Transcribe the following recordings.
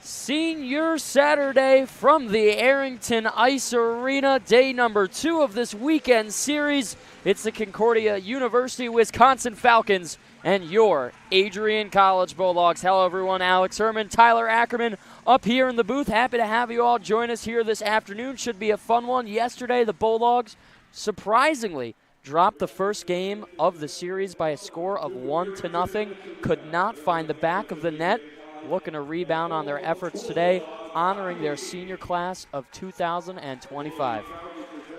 Senior Saturday from the Arrington Ice Arena, day number 2 of this weekend series. It's the Concordia University Wisconsin Falcons and your Adrian College Bulldogs. Hello everyone, Alex Herman, Tyler Ackerman up here in the booth. Happy to have you all join us here this afternoon. Should be a fun one. Yesterday the Bulldogs surprisingly dropped the first game of the series by a score of 1-0. Could not find the back of the net. Looking to rebound on their efforts today, honoring their senior class of 2025.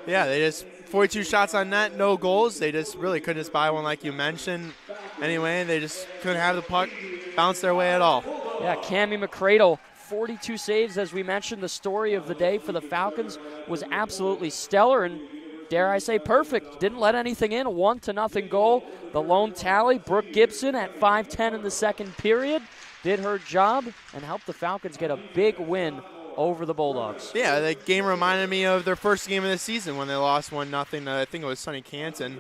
Yeah, they just 42 shots on net, no goals. They just really couldn't just buy one like you mentioned. Anyway, they just couldn't have the puck bounce their way at all. Yeah, Cammy McCradle, 42 saves, as we mentioned. The story of the day for the Falcons was absolutely stellar and, dare I say, perfect. Didn't let anything in, a 1-0 goal. The lone tally, Brooke Gibson at 5:10 in the second period, did her job and helped the Falcons get a big win over the Bulldogs. Yeah, that game reminded me of their first game of the season when they lost 1-0. I think it was Sunny Canton.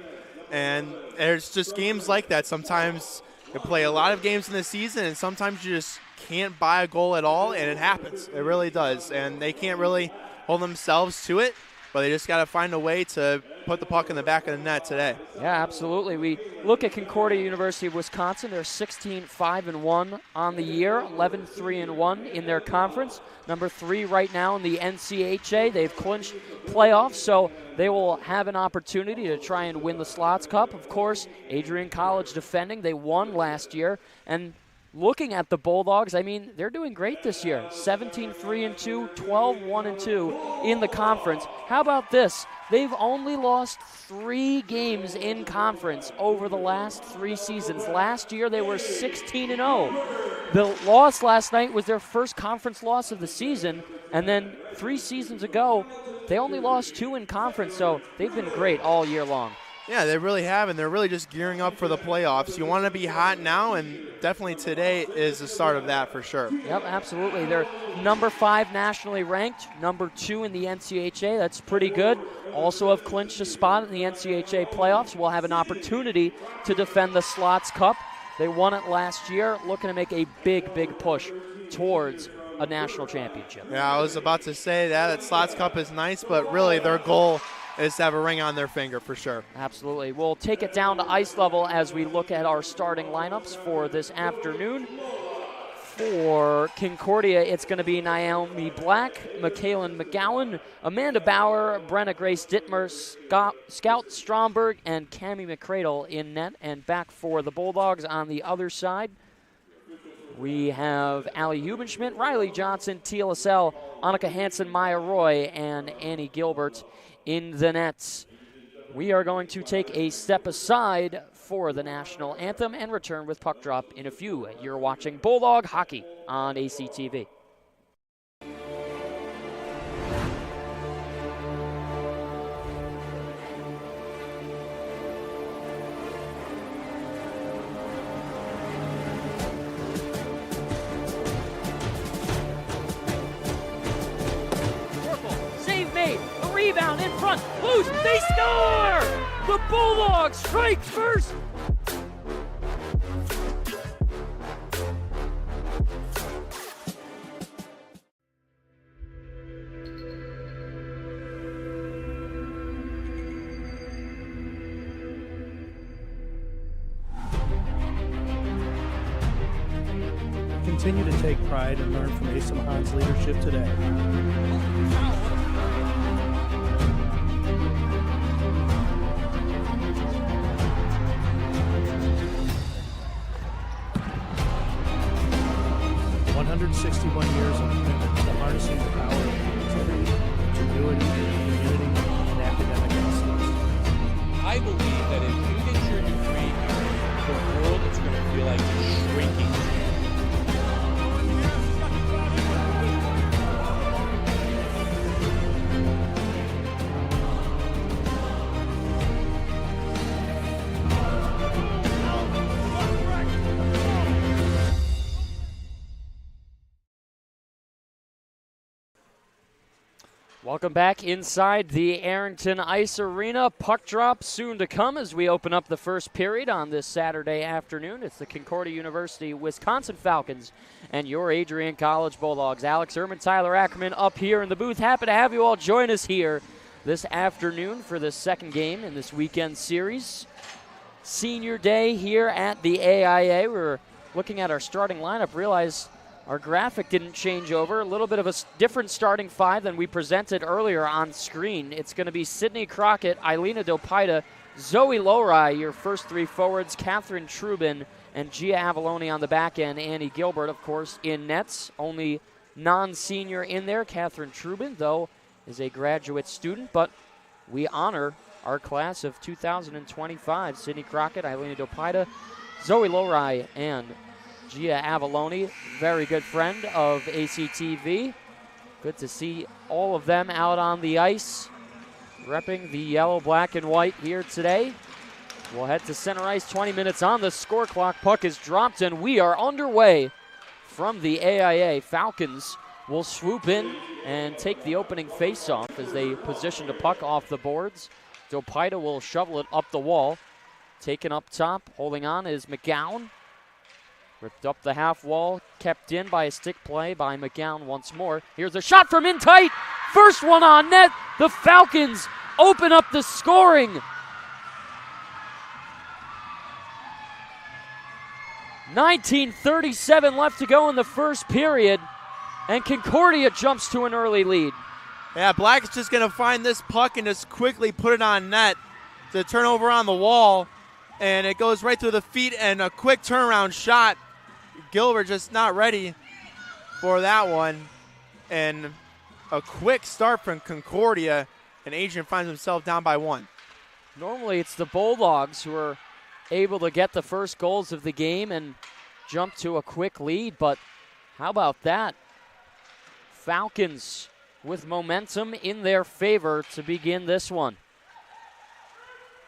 And there's just games like that. Sometimes you play a lot of games in the season, and sometimes you just can't buy a goal at all, and it happens. It really does. And they can't really hold themselves to it, but they just got to find a way to put the puck in the back of the net today. Yeah, absolutely. We look at Concordia University of Wisconsin. They're 16-5-1 on the year, 11-3-1 in their conference. Number 3 right now in the NCAA. They've clinched playoffs, so they will have an opportunity to try and win the Slots Cup. Of course, Adrian College defending. They won last year, and looking at the Bulldogs, I mean, they're doing great this year. 17-3-2, 12-1-2 in the conference. How about this? They've only lost 3 games in conference over the last 3 seasons. Last year, they were 16-0. The loss last night was their first conference loss of the season, and then 3 seasons ago, they only lost 2 in conference, so they've been great all year long. Yeah, they really have, and they're really just gearing up for the playoffs. You want to be hot now, and definitely today is the start of that for sure. Yep, absolutely. They're number 5 nationally ranked, number 2 in the NCAA. That's pretty good. Also have clinched a spot in the NCAA playoffs. We'll have an opportunity to defend the Slots Cup. They won it last year, looking to make a big, big push towards a national championship. Yeah, I was about to say that Slots Cup is nice, but really their goal is to have a ring on their finger for sure. Absolutely. We'll take it down to ice level as we look at our starting lineups for this afternoon. For Concordia, it's going to be Naomi Black, Michaelan McGowan, Amanda Bauer, Brenna Grace Dittmer, Scout Stromberg, and Cammy McCradle in net. And back for the Bulldogs on the other side, we have Allie Hubenschmidt, Riley Johnson, Tia Lascelle, Annika Hansen, Maya Roy, and Annie Gilbert in the nets. We are going to take a step aside for the national anthem and return with Puck Drop in a few. You're watching Bulldog Hockey on ACTV. Save made. A rebound in front. Loose. They score! The Bulldogs strike first. Continue to take pride and learn from Asa Mahan's leadership today. 161 years of commitment to harnessing the power of creativity, ingenuity, community, and academic excellence. I believe that if you get your degree here, the world is going to feel like it's shrinking. Welcome back inside the Arrington Ice Arena. Puck drop soon to come as we open up the first period on this Saturday afternoon. It's the Concordia University Wisconsin Falcons and your Adrian College Bulldogs. Alex Ehrman, Tyler Ackerman up here in the booth. Happy to have you all join us here this afternoon for the second game in this weekend series. Senior day here at the AIA. We're looking at our starting lineup, realize our graphic didn't change over. A little bit of a different starting five than we presented earlier on screen. It's going to be Sydney Crockett, Eilina Dopida, Zoe Lorai, your first three forwards, Catherine Trubin, and Gia Avalone on the back end. Annie Gilbert, of course, in nets. Only non-senior in there. Catherine Trubin, though, is a graduate student, but we honor our class of 2025. Sydney Crockett, Eilina Dopida, Zoe Lorai, and Gia Avalone, very good friend of ACTV. Good to see all of them out on the ice, repping the yellow, black, and white here today. We'll head to center ice, 20 minutes on the score clock. Puck is dropped, and we are underway from the AIA. Falcons will swoop in and take the opening faceoff as they position the puck off the boards. Dopida will shovel it up the wall. Taken up top, holding on is McGowan. Ripped up the half wall, kept in by a stick play by McGowan once more. Here's a shot from in tight. First one on net. The Falcons open up the scoring. 19:37 left to go in the first period, and Concordia jumps to an early lead. Yeah, Black is just going to find this puck and just quickly put it on net to turn over on the wall, and it goes right through the feet and a quick turnaround shot. Gilbert just not ready for that one, and a quick start from Concordia, and Adrian finds himself down by one. Normally it's the Bulldogs who are able to get the first goals of the game and jump to a quick lead, but how about that? Falcons with momentum in their favor to begin this one.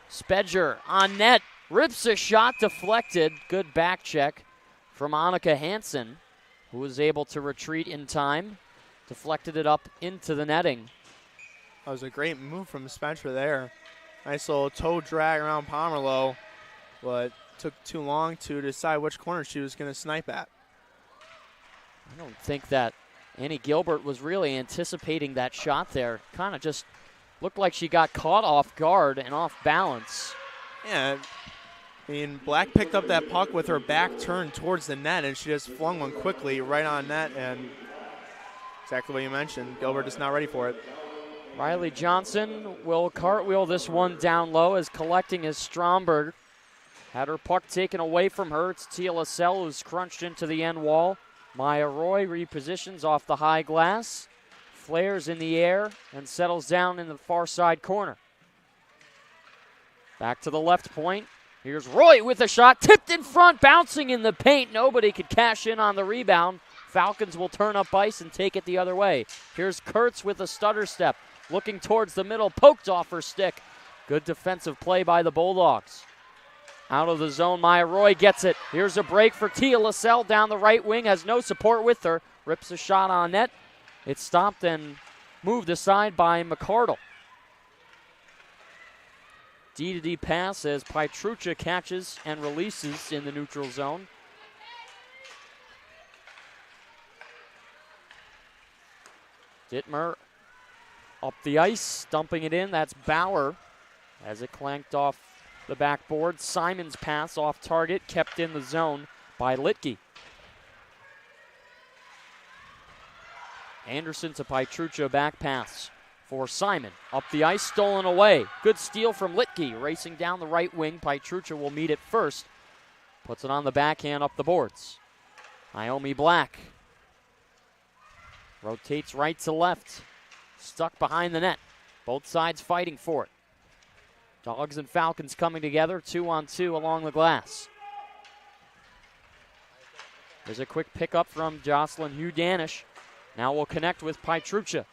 Spedger on net, rips a shot, deflected. Good back check from Annika Hansen, who was able to retreat in time. Deflected it up into the netting. That was a great move from Spencer there. Nice little toe drag around Pomerleau, but took too long to decide which corner she was going to snipe at. I don't think that Annie Gilbert was really anticipating that shot there. Kind of just looked like she got caught off guard and off balance. Yeah, I mean, Black picked up that puck with her back turned towards the net, and she just flung one quickly right on net, and exactly what you mentioned. Gilbert is not ready for it. Riley Johnson will cartwheel this one down low as collecting is Stromberg. Had her puck taken away from her. It's Tia Lascelles who's crunched into the end wall. Maya Roy repositions off the high glass, flares in the air, and settles down in the far side corner. Back to the left point. Here's Roy with a shot, tipped in front, bouncing in the paint. Nobody could cash in on the rebound. Falcons will turn up ice and take it the other way. Here's Kurtz with a stutter step, looking towards the middle, poked off her stick. Good defensive play by the Bulldogs. Out of the zone, Maya Roy gets it. Here's a break for Tia Lascelles down the right wing, has no support with her. Rips a shot on net. It's stopped and moved aside by McCardle. D-to-D pass as Pietrucha catches and releases in the neutral zone. Dittmer up the ice, dumping it in. That's Bauer as it clanked off the backboard. Simon's pass off target, kept in the zone by Litke. Anderson to Pietrucha, back pass for Simon. Up the ice, stolen away. Good steal from Litke, racing down the right wing. Pietrucha will meet it first. Puts it on the backhand up the boards. Naomi Black rotates right to left. Stuck behind the net. Both sides fighting for it. Dogs and Falcons coming together, 2-on-2 along the glass. There's a quick pickup from Jocelyn Hugh-Danish. Now we'll connect with Pietrucha.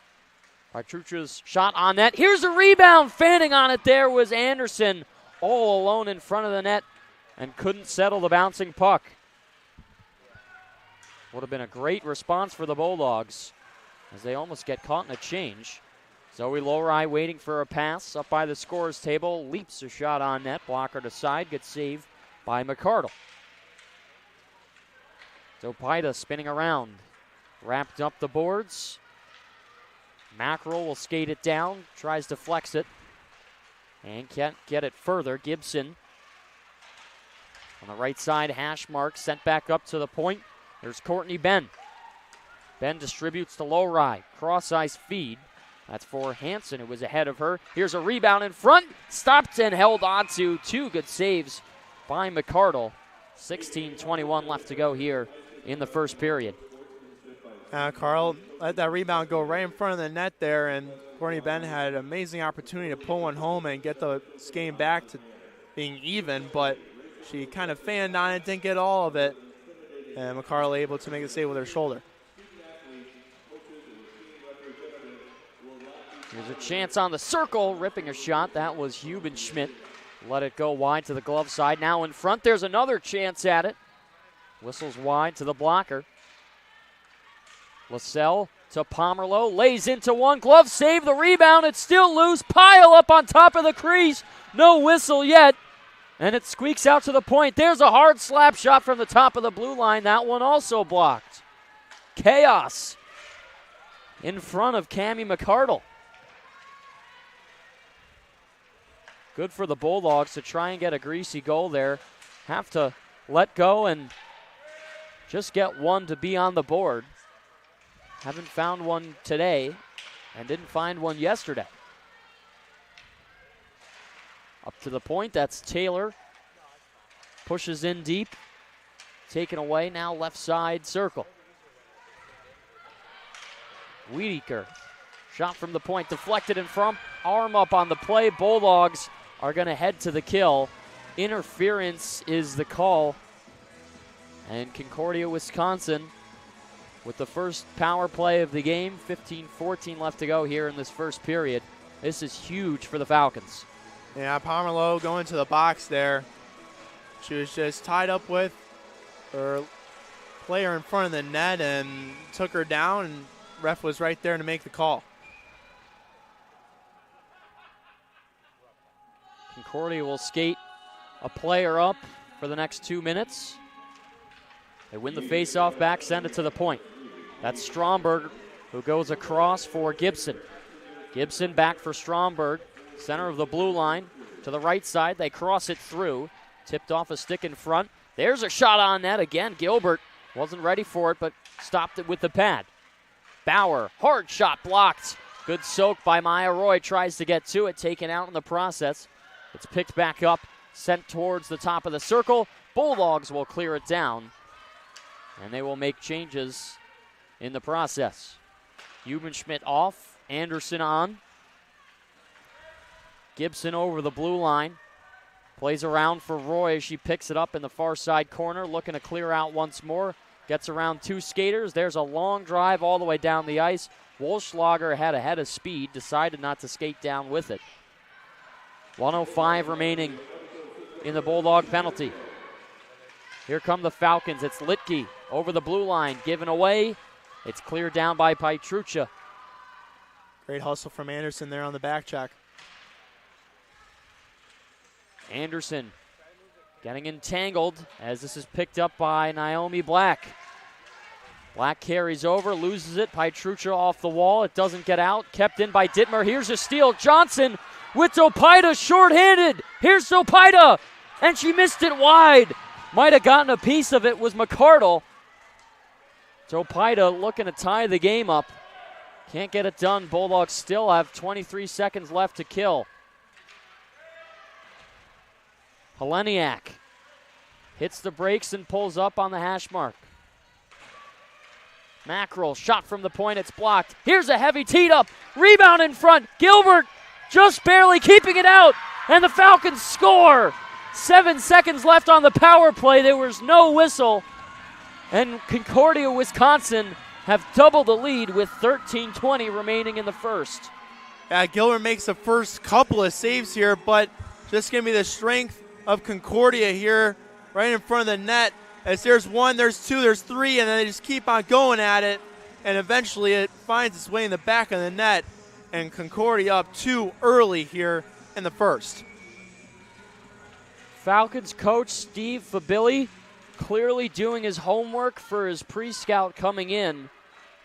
Pietrucha's shot on net. Here's a rebound. Fanning on it there was Anderson, all alone in front of the net and couldn't settle the bouncing puck. Would have been a great response for the Bulldogs as they almost get caught in a change. Zoe Lowry waiting for a pass up by the scorer's table. Leaps a shot on net. Blocker to side. Good save by McCardle. Zopida spinning around. Wrapped up the boards. Mackerel will skate it down. Tries to flex it. And can't get it further. Gibson on the right side. Hash mark sent back up to the point. There's Courtney Ben. Ben distributes to Lowry. Cross-ice feed. That's for Hansen, who was ahead of her. Here's a rebound in front. Stopped and held onto. Two good saves by McCardle. 16:21 left to go here in the first period. Carl let that rebound go right in front of the net there, and Courtney Ben had an amazing opportunity to pull one home and get the game back to being even, but she kind of fanned on it, didn't get all of it, and McCardle able to make the save with her shoulder. Here's a chance on the circle, ripping a shot. That was Hubenschmidt. Let it go wide to the glove side. Now in front, there's another chance at it. Whistles wide to the blocker. LaSalle to Pomerleau, lays into one, glove save, the rebound, it's still loose, pile up on top of the crease, no whistle yet, and it squeaks out to the point. There's a hard slap shot from the top of the blue line, that one also blocked. Chaos in front of Cammie McCardle. Good for the Bulldogs to try and get a greasy goal there. Have to let go and just get one to be on the board. Haven't found one today and didn't find one yesterday. Up to the point, that's Taylor. Pushes in deep. Taken away, now left side circle. Wiedeker, shot from the point, deflected in front. Arm up on the play. Bulldogs are going to head to the kill. Interference is the call. And Concordia, Wisconsin, with the first power play of the game, 15-14 left to go here in this first period. This is huge for the Falcons. Yeah, Pomerleau going to the box there. She was just tied up with her player in front of the net and took her down, and ref was right there to make the call. Concordia will skate a player up for the next 2 minutes. They win the face-off back, send it to the point. That's Stromberg, who goes across for Gibson. Gibson back for Stromberg, center of the blue line. To the right side, they cross it through. Tipped off a stick in front. There's a shot on net again. Gilbert wasn't ready for it, but stopped it with the pad. Bauer, hard shot blocked. Good soak by Maya Roy, tries to get to it, taken out in the process. It's picked back up, sent towards the top of the circle. Bulldogs will clear it down, and they will make changes in the process. Hubenschmidt off, Anderson on. Gibson over the blue line. Plays around for Roy as she picks it up in the far side corner, looking to clear out once more. Gets around two skaters. There's a long drive all the way down the ice. Wolschlager had a head of speed, decided not to skate down with it. 1:05 remaining in the Bulldog penalty. Here come the Falcons. It's Litke over the blue line, given away. It's cleared down by Pietrucha. Great hustle from Anderson there on the back check. Anderson getting entangled as this is picked up by Naomi Black. Black carries over, loses it. Pietrucha off the wall. It doesn't get out. Kept in by Dittmer. Here's a steal. Johnson with Zopida shorthanded. Here's Zopida, and she missed it wide. Might have gotten a piece of it was McCardle. Zopida looking to tie the game up. Can't get it done. Bulldogs still have 23 seconds left to kill. Heleniak hits the brakes and pulls up on the hash mark. Mackerel, shot from the point, it's blocked. Here's a heavy teed up, rebound in front. Gilbert just barely keeping it out, and the Falcons score. 7 seconds left on the power play. There was no whistle, and Concordia, Wisconsin have doubled the lead with 13:20 remaining in the first. Yeah, Gilbert makes the first couple of saves here, but just going to be the strength of Concordia here right in front of the net. As there's one, there's two, there's three, and then they just keep on going at it, and eventually it finds its way in the back of the net. and Concordia up 2 early here in the first. Falcons coach Steve Fabilli clearly doing his homework for his pre-scout coming in,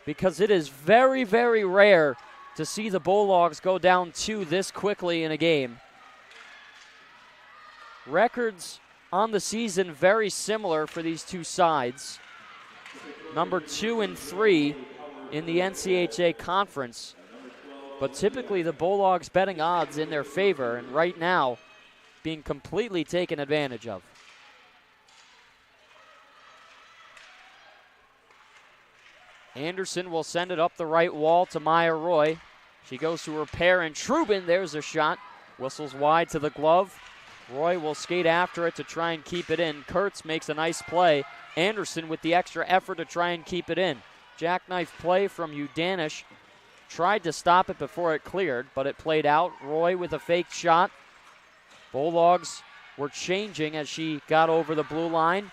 because it is very, very rare to see the Bulldogs go down 2 this quickly in a game. Records on the season very similar for these two sides. Number 2 and 3 in the NCAA conference. But typically the Bulldogs betting odds in their favor, and right now being completely taken advantage of. Anderson will send it up the right wall to Maya Roy. She goes to repair, and Trubin, there's a shot. Whistles wide to the glove. Roy will skate after it to try and keep it in. Kurtz makes a nice play. Anderson with the extra effort to try and keep it in. Jackknife play from Udanish. Tried to stop it before it cleared, but it played out. Roy with a fake shot. Bulldogs were changing as she got over the blue line.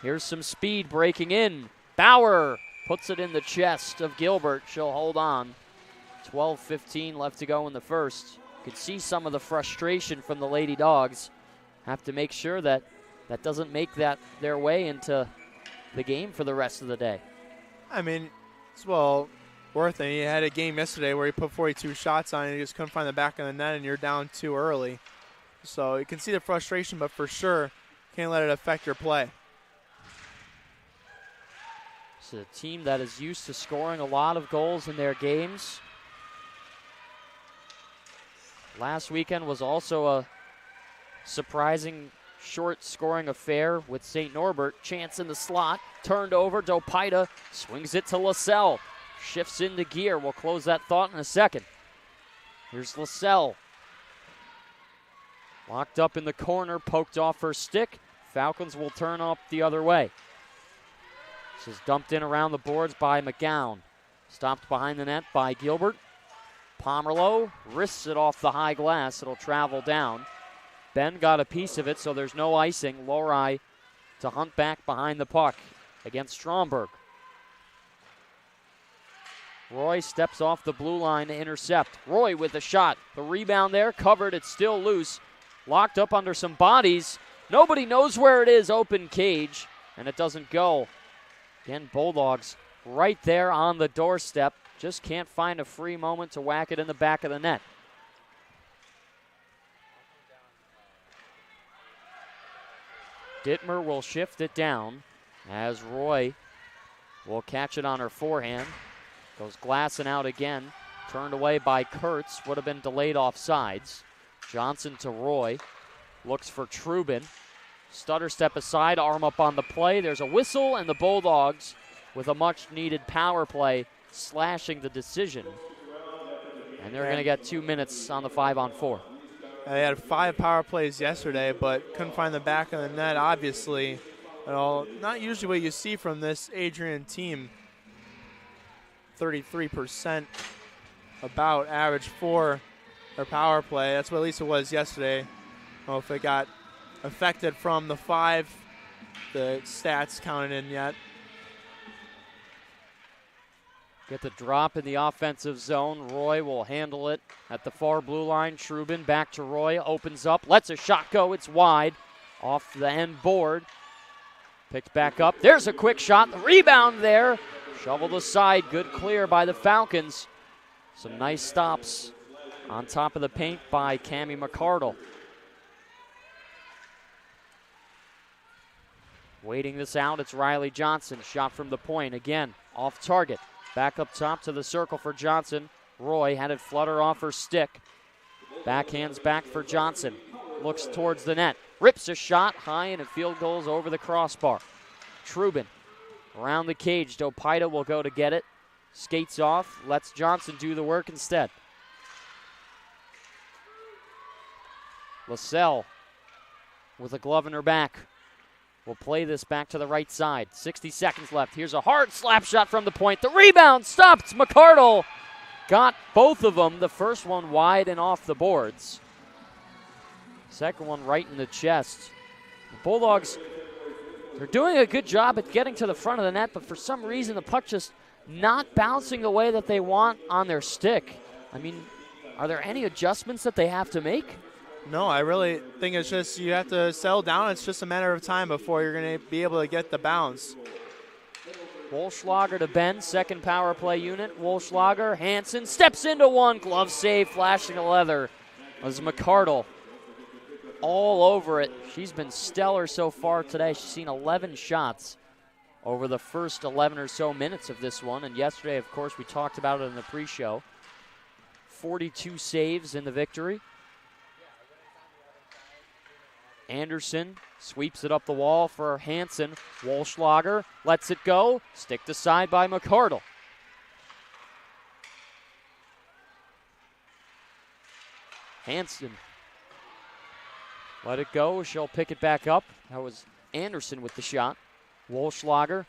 Here's some speed breaking in. Bauer puts it in the chest of Gilbert. She'll hold on. 12:15 left to go in the first. You can see some of the frustration from the Lady Dogs. Have to make sure that that doesn't make that their way into the game for the rest of the day. I mean, it's well worth it. He had a game yesterday where he put 42 shots on and he just couldn't find the back of the net, and you're down 2 early. So you can see the frustration, but for sure, can't let it affect your play. It's a team that is used to scoring a lot of goals in their games. Last weekend was also a surprising short scoring affair with St. Norbert. Chance in the slot, turned over. Dopaita swings it to LaSalle. Shifts into gear. We'll close that thought in a second. Here's LaSalle. Locked up in the corner, poked off her stick. Falcons will turn up the other way. This is dumped in around the boards by McGowan. Stopped behind the net by Gilbert. Pomerleau wrists it off the high glass. It'll travel down. Ben got a piece of it, so there's no icing. Lori to hunt back behind the puck against Stromberg. Roy steps off the blue line to intercept. Roy with the shot. The rebound there, covered. It's still loose. Locked up under some bodies. Nobody knows where it is. Open cage, and it doesn't go. Again, Bulldogs right there on the doorstep. Just can't find a free moment to whack it in the back of the net. Dittmer will shift it down as Roy will catch it on her forehand. Goes glassing out again. Turned away by Kurtz. Would have been delayed offsides. Johnson to Roy. Looks for Trubin. Stutter step aside, arm up on the play. There's a whistle, and the Bulldogs with a much-needed power play slashing the decision. And they're going to get 2 minutes on the 5-on-4. They had 5 power plays yesterday, but couldn't find the back of the net, obviously. Not usually what you see from this Adrian team. 33% about average for their power play. That's what at least it was yesterday. I don't know if it got affected from the 5, the stats counted in yet. Get the drop in the offensive zone. Roy will handle it at the far blue line. Trubin back to Roy, opens up, lets a shot go. It's wide off the end board. Picked back up. There's a quick shot. The rebound there. Shoveled aside. Good clear by the Falcons. Some nice stops on top of the paint by Cammie McCardle. Waiting this out, it's Riley Johnson. Shot from the point. Again, off target. Back up top to the circle for Johnson. Roy had it flutter off her stick. Backhands back for Johnson. Looks towards the net. Rips a shot high, and it field goes over the crossbar. Trubin around the cage. Dopaita will go to get it. Skates off. Lets Johnson do the work instead. LaSalle with a glove in her back. We'll play this back to the right side. 60 seconds left. Here's a hard slap shot from the point. The rebound stopped. McCardle got both of them. The first one wide and off the boards. Second one right in the chest. The Bulldogs, they're doing a good job at getting to the front of the net, but for some reason the puck just not bouncing the way that they want on their stick. I mean, are there any adjustments that they have to make? No, I really think it's just you have to settle down. It's just a matter of time before you're going to be able to get the bounce. Wolschlager to Ben, second power play unit. Wolschlager, Hansen steps into one, glove save, flashing the leather. It was McCardle all over it. She's been stellar so far today. She's seen 11 shots over the first 11 or so minutes of this one. And yesterday, of course, we talked about it in the pre-show. 42 saves in the victory. Anderson sweeps it up the wall for Hansen. Wolschlager lets it go. Sticked aside by McCardle. Hansen let it go. She'll pick it back up. That was Anderson with the shot. Wolschlager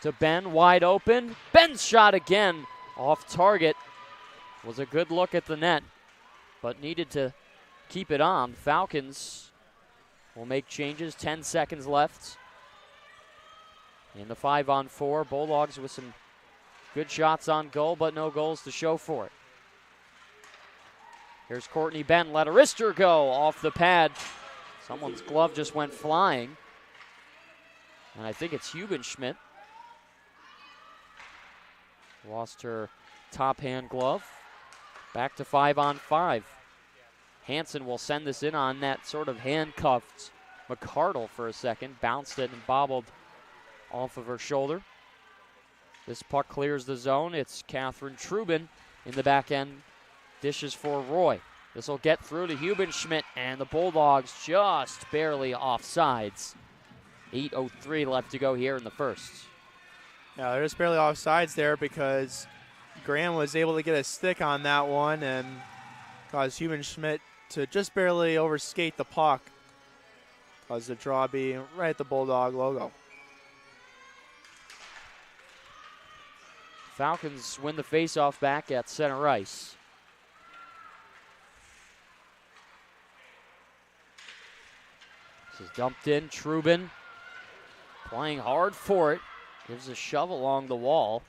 to Ben, wide open. Ben's shot again off target. Was a good look at the net, but needed to keep it on. Falcons will make changes. 10 seconds left in the 5-on-4. Bulldogs with some good shots on goal, but no goals to show for it. Here's Courtney Ben. Let her wrister go off the pad. Someone's glove just went flying. And I think it's Hubenschmidt. Lost her top hand glove. Back to 5-on-5. Hansen will send this in on net, sort of handcuffed McCardle for a second. Bounced it and bobbled off of her shoulder. This puck clears the zone. It's Catherine Trubin in the back end. Dishes for Roy. This will get through to Hubenschmidt, and the Bulldogs just barely offsides. 8:03 left to go here in the first. Yeah, they're just barely offsides there because Graham was able to get a stick on that one and caused Hubenschmidt to just barely overskate the puck. Caused the draw be right at the Bulldog logo. Falcons win the faceoff back at center ice. This is dumped in. Trubin playing hard for it. Gives a shove along the wall.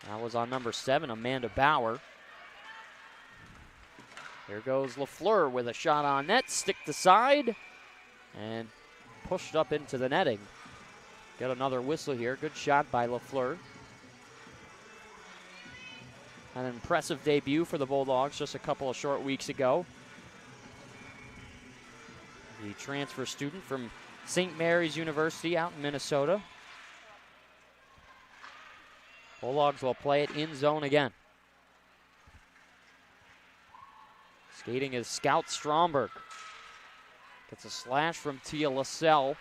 That was on number 7, Amanda Bauer. Here goes LaFleur with a shot on net. Sticked aside and pushed up into the netting. Get another whistle here. Good shot by LaFleur. An impressive debut for the Bulldogs just a couple of short weeks ago. The transfer student from St. Mary's University out in Minnesota. Bulldogs will play it in zone again. Skating is Scout Stromberg. Gets a slash from Tia Lascelles.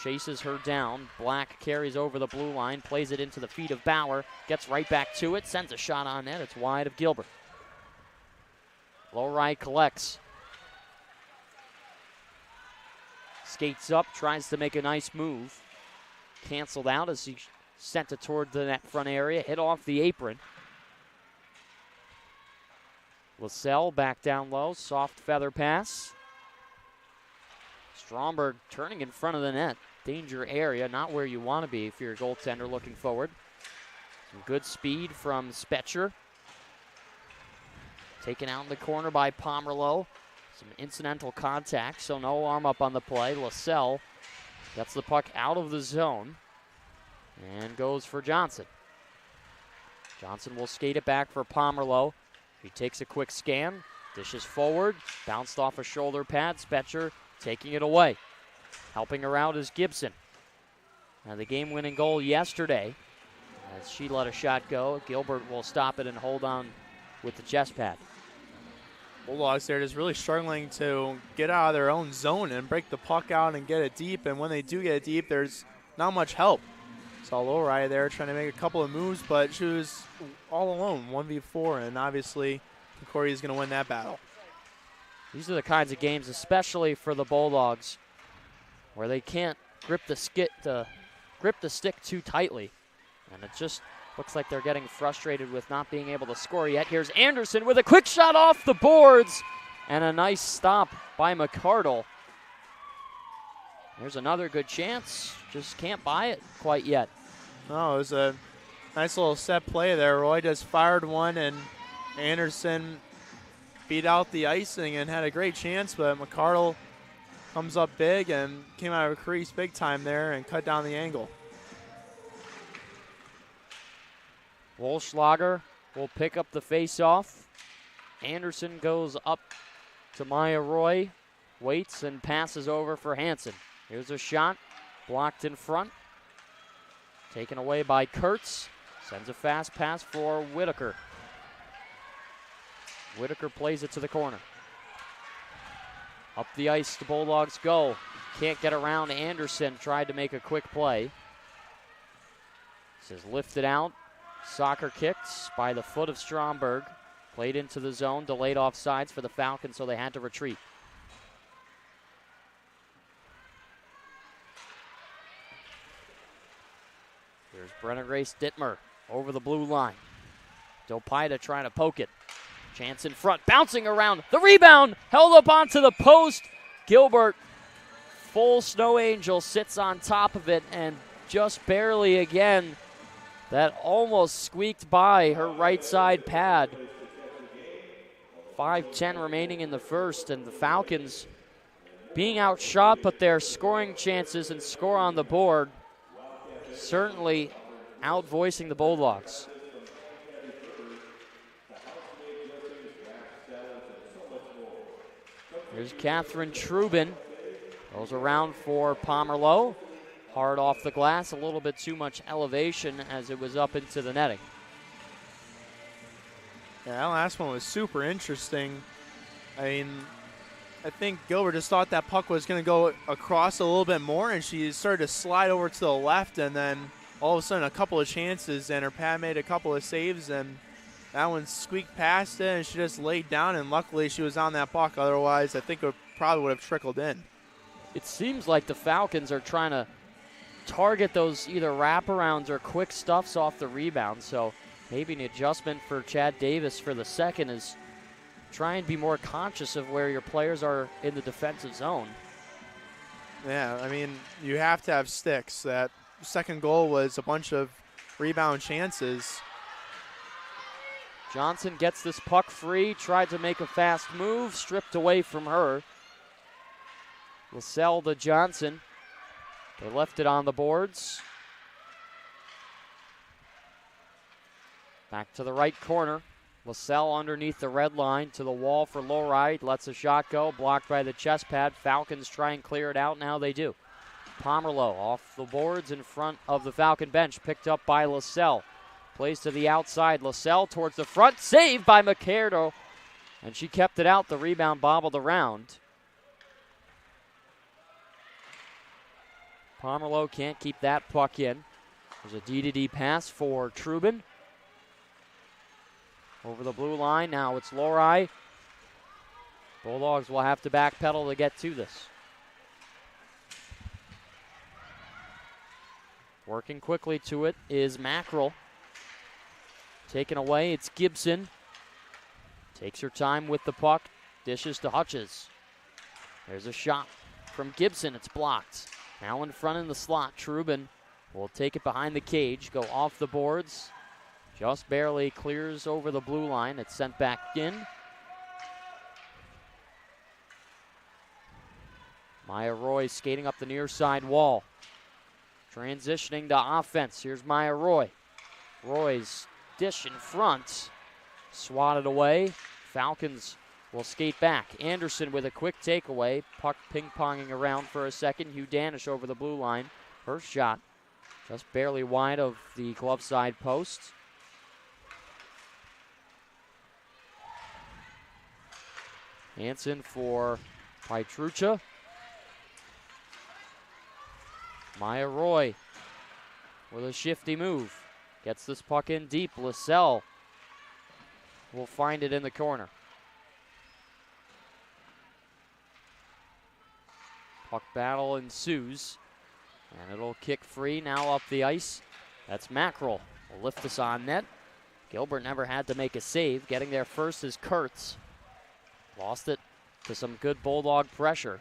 Chases her down. Black carries over the blue line, plays it into the feet of Bauer. Gets right back to it, sends a shot on net. It's wide of Gilbert. Lowride collects. Skates up, tries to make a nice move. Canceled out as he sent it toward the net front area. Hit off the apron. Lascelles back down low. Soft feather pass. Stromberg turning in front of the net. Danger area, not where you want to be if you're a goaltender looking forward. Some good speed from Spetcher. Taken out in the corner by Pomerleau. Some incidental contact, so no arm up on the play. Lascelles gets the puck out of the zone and goes for Johnson. Johnson will skate it back for Pomerleau. He takes a quick scan, dishes forward, bounced off a shoulder pad. Spetcher taking it away. Helping her out is Gibson. Now the game-winning goal yesterday, as she let a shot go. Gilbert will stop it and hold on with the chest pad. Bulldogs there just really struggling to get out of their own zone and break the puck out and get it deep. And when they do get it deep, there's not much help. Saw Lowride there trying to make a couple of moves, but she was all alone, 1v4, and obviously Concordia is going to win that battle. These are the kinds of games, especially for the Bulldogs, where they can't grip the stick too tightly. And it just looks like they're getting frustrated with not being able to score yet. Here's Anderson with a quick shot off the boards and a nice stop by McCardle. There's another good chance. Just can't buy it quite yet. No, it was a Nice little set play there. Roy just fired one, and Anderson beat out the icing and had a great chance, but McCardle comes up big and came out of a crease big time there and cut down the angle. Wolschlager will pick up the face-off. Anderson goes up to Maya Roy, waits and passes over for Hansen. Here's a shot, blocked in front. Taken away by Kurtz. Sends a fast pass for Whitaker. Whitaker plays it to the corner. Up the ice, the Bulldogs go. Can't get around Anderson. Tried to make a quick play. This is lifted out. Soccer kicked by the foot of Stromberg. Played into the zone. Delayed offsides for the Falcons, so they had to retreat. Here's Brennan Grace Dittmer over the blue line. Dopida trying to poke it. Chance in front, bouncing around. The rebound held up onto the post. Gilbert, full snow angel, sits on top of it and just barely again. That almost squeaked by her right side pad. 5:10 remaining in the first, and the Falcons being outshot, but their scoring chances and score on the board certainly outvoicing the Bulldogs. Here's Catherine Trubin. Goes around for Pomerleau. Hard off the glass, a little bit too much elevation as it was up into the netting. Yeah, that last one was super interesting. I mean, I think Gilbert just thought that puck was going to go across a little bit more, and she started to slide over to the left, and then all of a sudden a couple of chances, and her pad made a couple of saves, and that one squeaked past it, and she just laid down, and luckily she was on that puck. Otherwise, I think it probably would have trickled in. It seems like the Falcons are trying to target those either wraparounds or quick stuffs off the rebound, so maybe an adjustment for Chad Davis for the second is try and be more conscious of where your players are in the defensive zone. Yeah, I mean, you have to have sticks. That second goal was a bunch of rebound chances. Johnson gets this puck free, tried to make a fast move, stripped away from her. LaSalle to Johnson. They left it on the boards. Back to the right corner. LaSalle underneath the red line to the wall for Lowride. Lets a shot go, blocked by the chest pad. Falcons try and clear it out. Now they do. Pomerleau off the boards in front of the Falcon bench. Picked up by LaSalle. Plays to the outside. LaSalle towards the front. Saved by McCardo. And she kept it out. The rebound bobbled around. Pomerleau can't keep that puck in. There's a D-to-D pass for Trubin. Over the blue line. Now it's Lowry. Bulldogs will have to backpedal to get to this. Working quickly to it is Mackerel. Taken away, it's Gibson. Takes her time with the puck. Dishes to Hutches. There's a shot from Gibson. It's blocked. Now in front in the slot. Trubin will take it behind the cage. Go off the boards. Just barely clears over the blue line. It's sent back in. Maya Roy skating up the near side wall. Transitioning to offense. Here's Maya Roy. Roy's dish in front. Swatted away. Falcons will skate back. Anderson with a quick takeaway. Puck ping-ponging around for a second. Hugh Danish over the blue line. First shot just barely wide of the glove side post. Hansen for Pietrucha. Maya Roy with a shifty move. Gets this puck in deep. LaSalle will find it in the corner. Puck battle ensues. And it'll kick free now up the ice. That's Mackerel. Will lift this on net. Gilbert never had to make a save. Getting there first is Kurtz. Lost it to some good Bulldog pressure.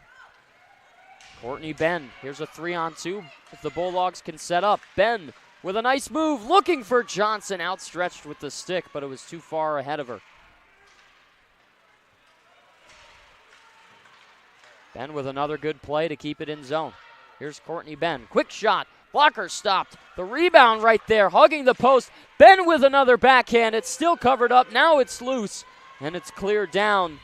Courtney Ben, here's a 3-on-2. If the Bulldogs can set up, Ben with a nice move, looking for Johnson, outstretched with the stick, but it was too far ahead of her. Ben with another good play to keep it in zone. Here's Courtney Ben. Quick shot. Blocker stopped. The rebound right there, hugging the post. Ben with another backhand. It's still covered up. Now it's loose, and it's cleared down.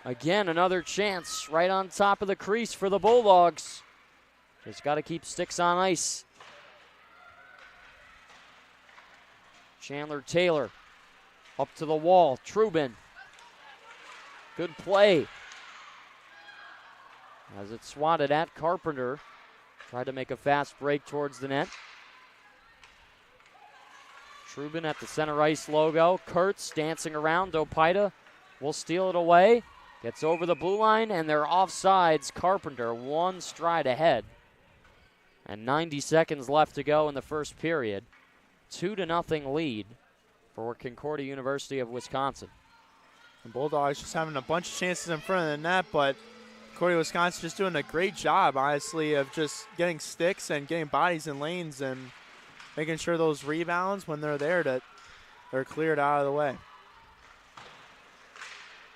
Again, another chance right on top of the crease for the Bulldogs. Just got to keep sticks on ice. Chandler Taylor up to the wall. Trubin. Good play. As it's swatted at Carpenter. Tried to make a fast break towards the net. Trubin at the center ice logo. Kurtz dancing around. Dopita will steal it away. Gets over the blue line, and they're offsides. Carpenter one stride ahead. And 90 seconds left to go in the first period. 2-0 lead for Concordia University of Wisconsin. The Bulldogs just having a bunch of chances in front of the net, but Concordia, Wisconsin just doing a great job, honestly, of just getting sticks and getting bodies in lanes and making sure those rebounds, when they're there, that they're cleared out of the way.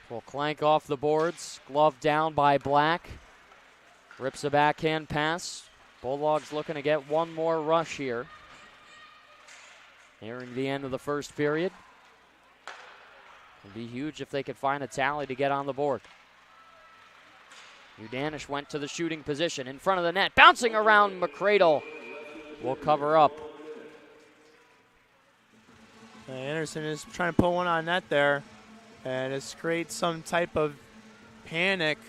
Will clank off the boards. Glove down by Black. Rips a backhand pass. Bulldogs looking to get one more rush here. Nearing the end of the first period. It'd be huge if they could find a tally to get on the board. Udanish went to the shooting position in front of the net. Bouncing around, McCradle will cover up. Anderson is trying to put one on net there. And it's creates some type of panic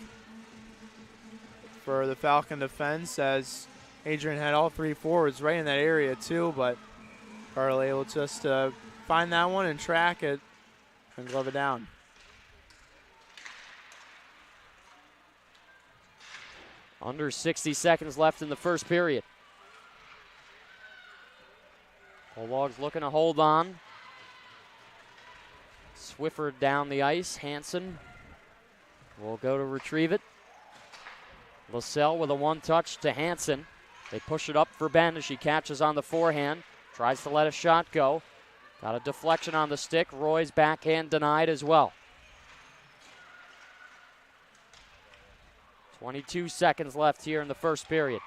for the Falcon defense, as Adrian had all three forwards right in that area too, but Carly able just to find that one and track it and glove it down. Under 60 seconds left in the first period. Bulldogs looking to hold on. Swifford down the ice. Hansen will go to retrieve it. LaSalle with a one-touch to Hansen. They push it up for Ben as she catches on the forehand. Tries to let a shot go. Got a deflection on the stick. Roy's backhand denied as well. 22 seconds left here in the first period.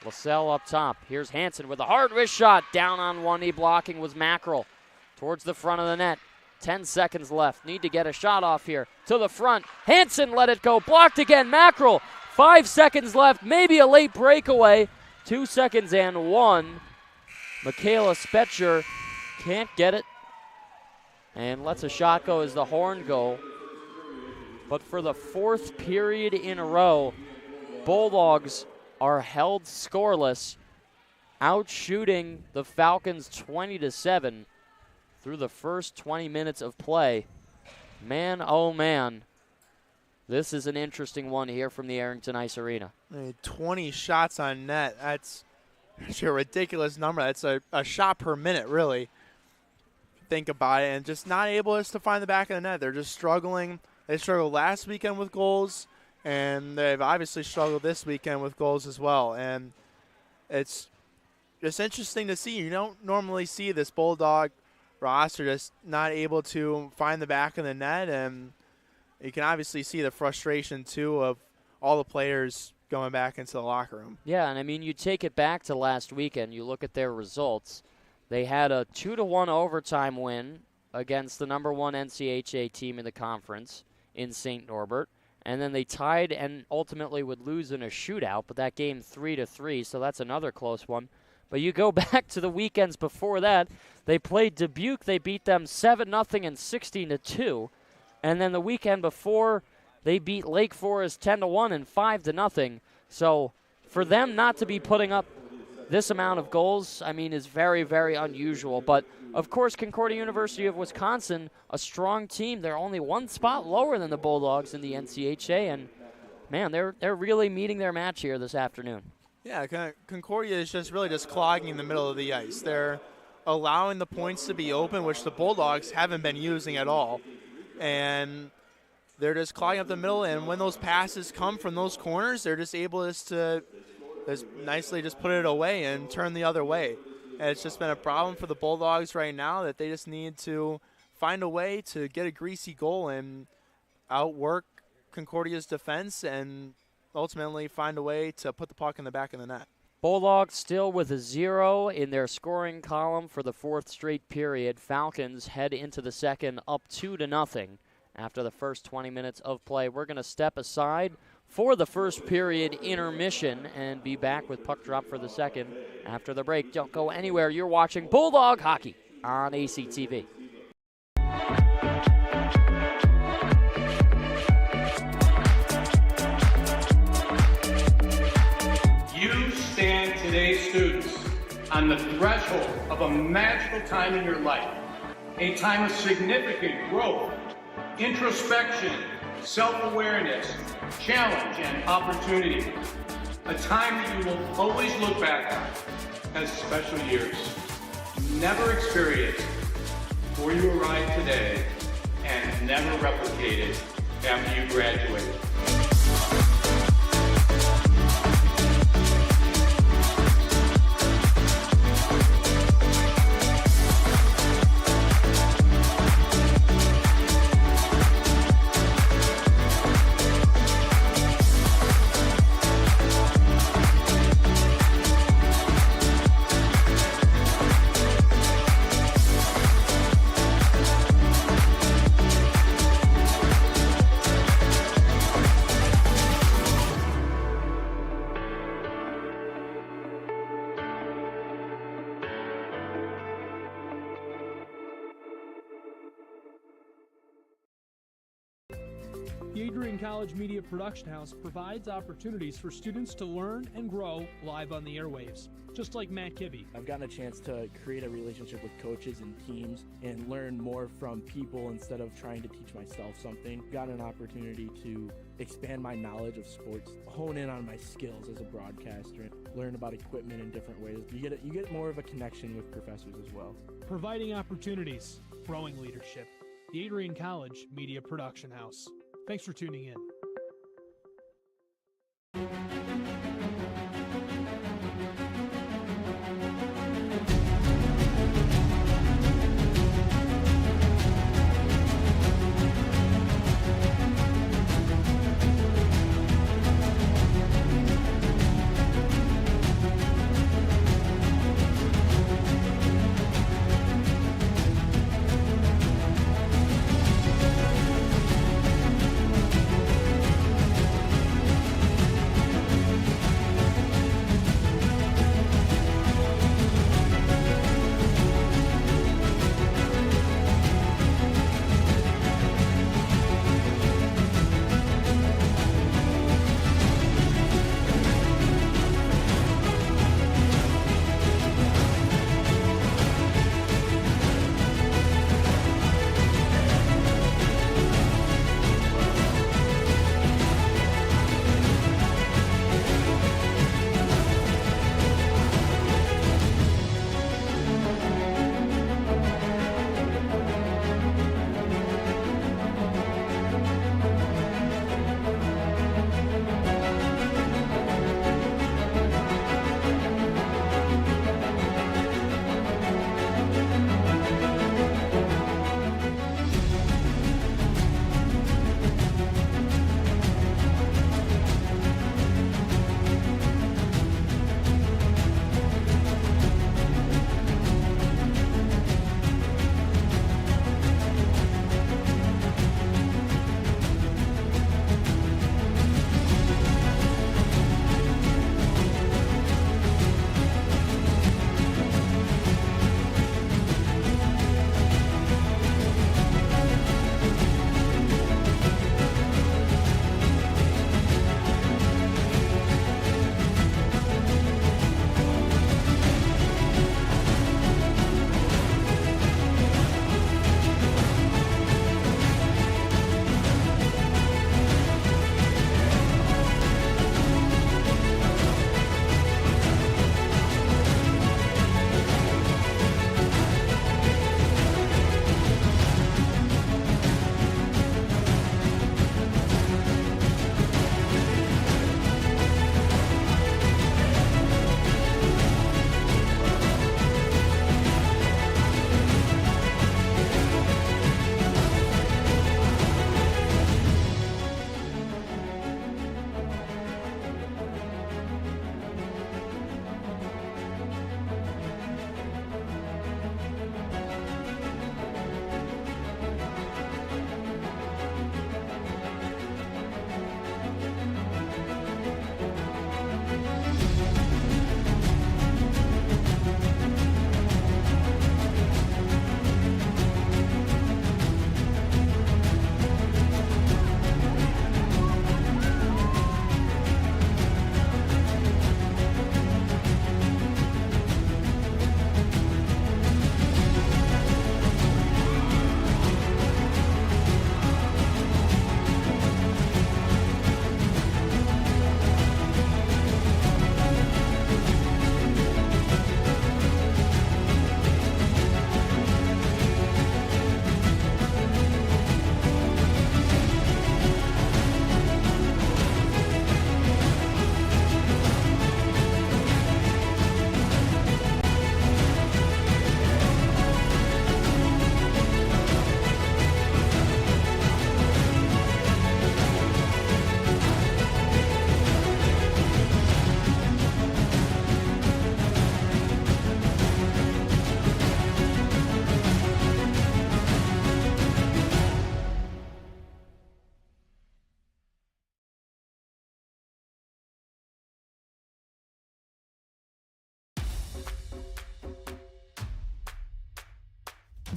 LaSalle up top. Here's Hansen with a hard wrist shot. Down on one knee, blocking was Mackerel. Towards the front of the net. 10 seconds left. Need to get a shot off here. To the front. Hansen let it go. Blocked again. Mackerel. 5 seconds left. Maybe a late breakaway. 2 seconds and one. Michaela Spetcher can't get it. And lets a shot go as the horn go. But for the fourth period in a row, Bulldogs are held scoreless, outshooting the Falcons 20-7 through the first 20 minutes of play. Man, oh man, this is an interesting one here from the Arrington Ice Arena. 20 shots on net. That's a ridiculous number. That's a shot per minute, really. Think about it, and just not able to find the back of the net. They're just struggling. They struggled last weekend with goals, and they've obviously struggled this weekend with goals as well. And it's just interesting to see. You don't normally see this Bulldog roster just not able to find the back of the net, and you can obviously see the frustration, too, of all the players going back into the locker room. Yeah, and I mean, you take it back to last weekend. You look at their results. They had a 2-1 overtime win against the number one NCAA team in the conference in St. Norbert. And then they tied and ultimately would lose in a shootout, but that game 3-3, so that's another close one. But you go back to the weekends before that, they played Dubuque, they beat them 7-0 and 16-2. And then the weekend before, they beat Lake Forest 10-1 and 5-0. So for them not to be putting up this amount of goals, I mean, is very, very unusual. But, of course, Concordia University of Wisconsin, a strong team. They're only one spot lower than the Bulldogs in the NCHA. And, man, they're really meeting their match here this afternoon. Yeah, Concordia is just really just clogging the middle of the ice. They're allowing the points to be open, which the Bulldogs haven't been using at all. And they're just clogging up the middle. And when those passes come from those corners, they're just able just to nicely just put it away and turn the other way. And it's just been a problem for the Bulldogs right now that they just need to find a way to get a greasy goal and outwork Concordia's defense and ultimately find a way to put the puck in the back of the net. Bulldogs still with a 0 in their scoring column for the 4th straight period. Falcons head into the second up 2-0 after the first 20 minutes of play. We're going to step aside for the first period intermission and be back with puck drop for the second after the break. Don't go anywhere. You're watching Bulldog Hockey on ACTV. You stand today, students, on the threshold of a magical time in your life, a time of significant growth, introspection, self-awareness, challenge, and opportunity. A time that you will always look back on as special years. Never experienced before you arrived today and never replicated after you graduated. The Adrian College Media Production House provides opportunities for students to learn and grow live on the airwaves, just like Matt Kibbe. I've gotten a chance to create a relationship with coaches and teams and learn more from people instead of trying to teach myself something. Got an opportunity to expand my knowledge of sports, hone in on my skills as a broadcaster, and learn about equipment in different ways. You get more of a connection with professors as well. Providing opportunities, growing leadership. The Adrian College Media Production House. Thanks for tuning in.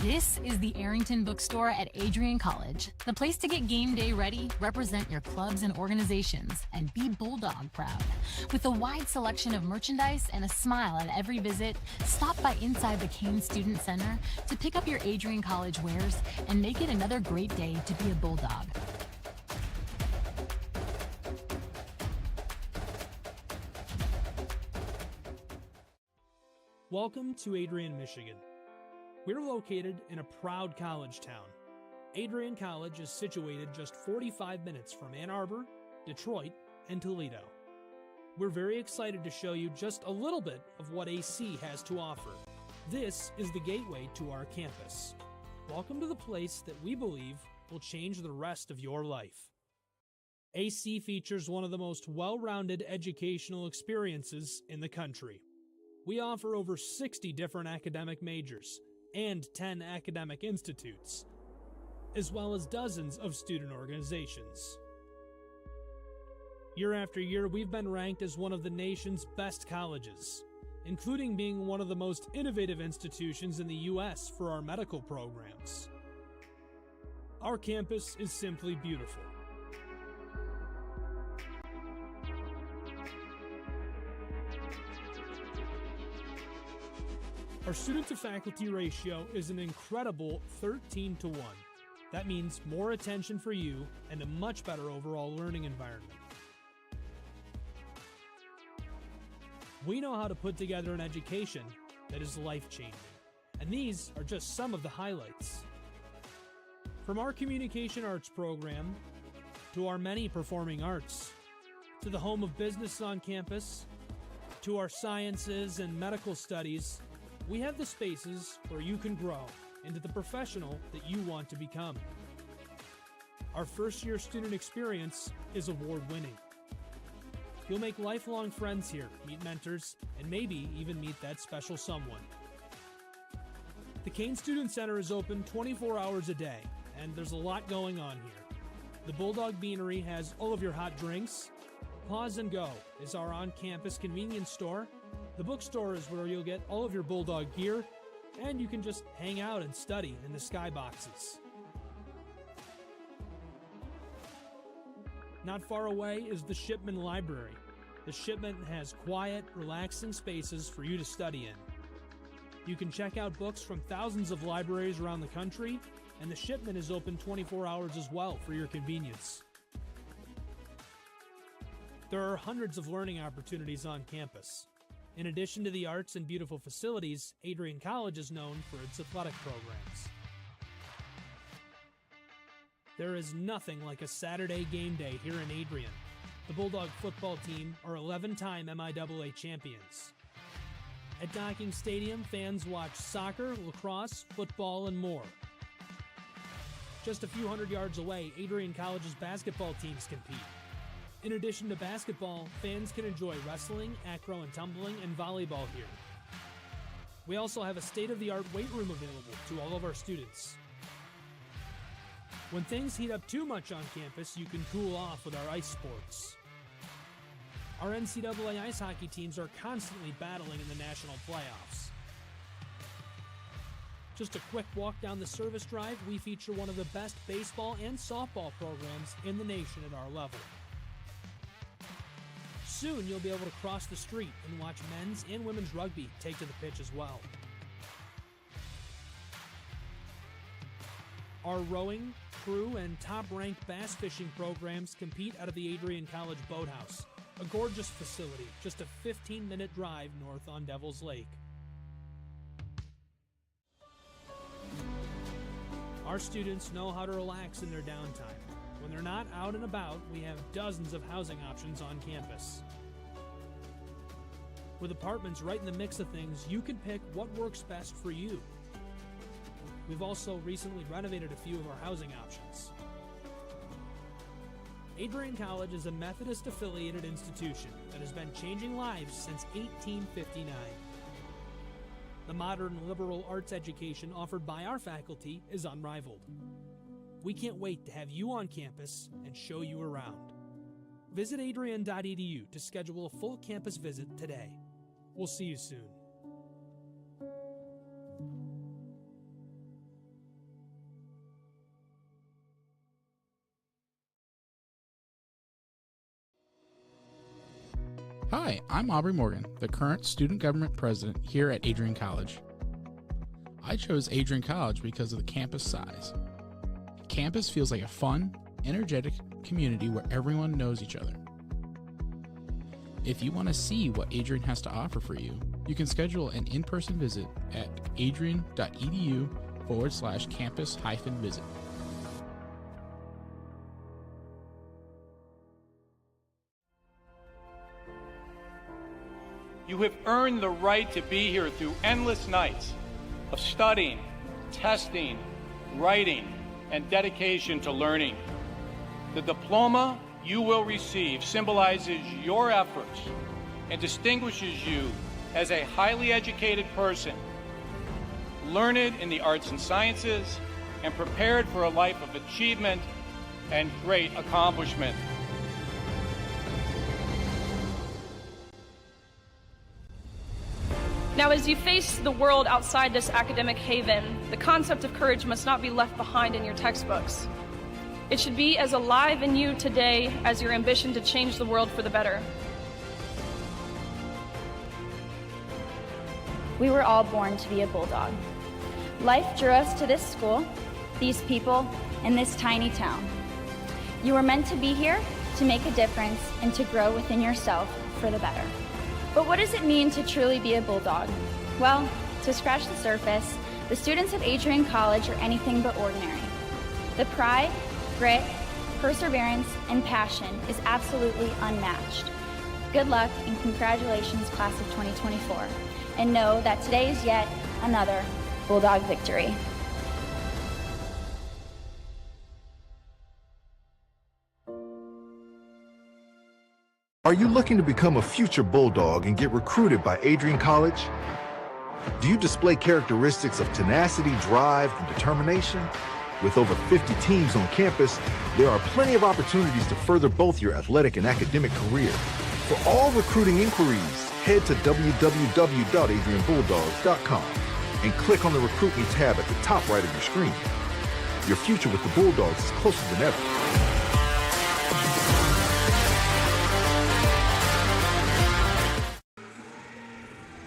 This is the Arrington Bookstore at Adrian College, the place to get game day ready, represent your clubs and organizations, and be Bulldog proud. With a wide selection of merchandise and a smile at every visit, stop by inside the Kane Student Center to pick up your Adrian College wares and make it another great day to be a Bulldog. Welcome to Adrian, Michigan. We're located in a proud college town. Adrian College is situated just 45 minutes from Ann Arbor, Detroit, and Toledo. We're very excited to show you just a little bit of what AC has to offer. This is the gateway to our campus. Welcome to the place that we believe will change the rest of your life. AC features one of the most well-rounded educational experiences in the country. We offer over 60 different academic majors and 10 academic institutes, as well as dozens of student organizations. Year after year, we've been ranked as one of the nation's best colleges, including being one of the most innovative institutions in the U.S. for our medical programs. Our campus is simply beautiful. Our student-to-faculty ratio is an incredible 13-to-1. That means more attention for you and a much better overall learning environment. We know how to put together an education that is life-changing, and these are just some of the highlights. From our communication arts program, to our many performing arts, to the home of business on campus, to our sciences and medical studies, we have the spaces where you can grow into the professional that you want to become. Our first-year student experience is award-winning. You'll make lifelong friends here, meet mentors, and maybe even meet that special someone. The Kane Student Center is open 24 hours a day, and there's a lot going on here. The Bulldog Beanery has all of your hot drinks. Pause and Go is our on-campus convenience store. The bookstore is where you'll get all of your Bulldog gear, and you can just hang out and study in the skyboxes. Not far away is the Shipman Library. The Shipman has quiet, relaxing spaces for you to study in. You can check out books from thousands of libraries around the country, and the Shipman is open 24 hours as well for your convenience. There are hundreds of learning opportunities on campus. In addition to the arts and beautiful facilities, Adrian College is known for its athletic programs. There is nothing like a Saturday game day here in Adrian. The Bulldog football team are 11-time MIAA champions. At Docking Stadium, fans watch soccer, lacrosse, football, and more. Just a few hundred yards away, Adrian College's basketball teams compete. In addition to basketball, fans can enjoy wrestling, acro and tumbling, and volleyball here. We also have a state-of-the-art weight room available to all of our students. When things heat up too much on campus, you can cool off with our ice sports. Our NCAA ice hockey teams are constantly battling in the national playoffs. Just a quick walk down the service drive, we feature one of the best baseball and softball programs in the nation at our level. Soon you'll be able to cross the street and watch men's and women's rugby take to the pitch as well. Our rowing, crew, and top-ranked bass fishing programs compete out of the Adrian College Boathouse, a gorgeous facility just a 15-minute drive north on Devil's Lake. Our students know how to relax in their downtime. When they're not out and about, we have dozens of housing options on campus. With apartments right in the mix of things, you can pick what works best for you. We've also recently renovated a few of our housing options. Adrian College is a Methodist-affiliated institution that has been changing lives since 1859. The modern liberal arts education offered by our faculty is unrivaled. We can't wait to have you on campus and show you around. Visit adrian.edu to schedule a full campus visit today. We'll see you soon. Hi, I'm Aubrey Morgan, the current student government president here at Adrian College. I chose Adrian College because of the campus size. Campus feels like a fun, energetic community where everyone knows each other. If you want to see what Adrian has to offer for you, you can schedule an in-person visit at adrian.edu/campus-visit. You have earned the right to be here through endless nights of studying, testing, writing, and dedication to learning. The diploma you will receive symbolizes your efforts and distinguishes you as a highly educated person, learned in the arts and sciences, and prepared for a life of achievement and great accomplishment. Now, as you face the world outside this academic haven, the concept of courage must not be left behind in your textbooks. It should be as alive in you today as your ambition to change the world for the better. We were all born to be a Bulldog. Life drew us to this school, these people, and this tiny town. You were meant to be here to make a difference and to grow within yourself for the better. But what does it mean to truly be a Bulldog? Well, to scratch the surface, the students at Adrian College are anything but ordinary. The pride, grit, perseverance, and passion is absolutely unmatched. Good luck and congratulations, class of 2024. And know that today is yet another Bulldog victory. Are you looking to become a future Bulldog and get recruited by Adrian College? Do you display characteristics of tenacity, drive, and determination? With over 50 teams on campus, there are plenty of opportunities to further both your athletic and academic career. For all recruiting inquiries, head to www.adrianbulldogs.com and click on the Recruit Me tab at the top right of your screen. Your future with the Bulldogs is closer than ever.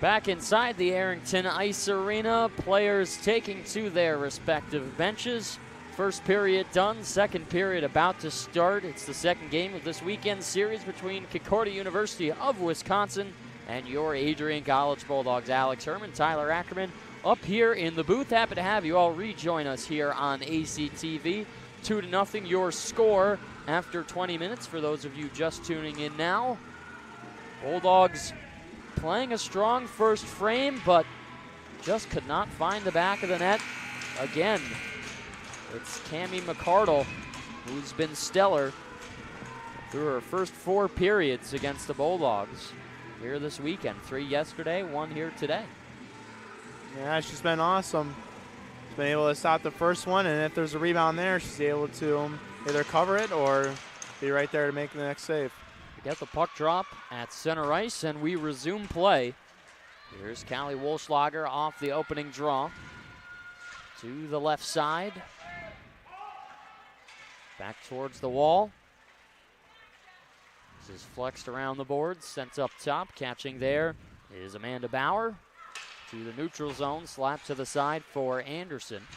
Back inside the Arrington Ice Arena, players taking to their respective benches. First period done, second period about to start. It's the second game of this weekend's series between Concordia University of Wisconsin and your Adrian College Bulldogs. Alex Herman, Tyler Ackerman up here in the booth. Happy to have you all rejoin us here on ACTV. 2-0 your score after 20 minutes for those of you just tuning in now. Bulldogs playing a strong first frame, but just could not find the back of the net again. It's Cammie McCardle, who's been stellar through her first 4 periods against the Bulldogs here this weekend. 3 yesterday, 1 here today. Yeah, she's been awesome. She's been able to stop the first one, and if there's a rebound there, she's able to either cover it or be right there to make the next save. Get the puck drop at center ice, and we resume play. Here's Callie Wolschlager off the opening draw to the left side. Back towards the wall. This is flexed around the boards, sent up top. Catching there is Amanda Bauer to the neutral zone, slap to the side for Anderson.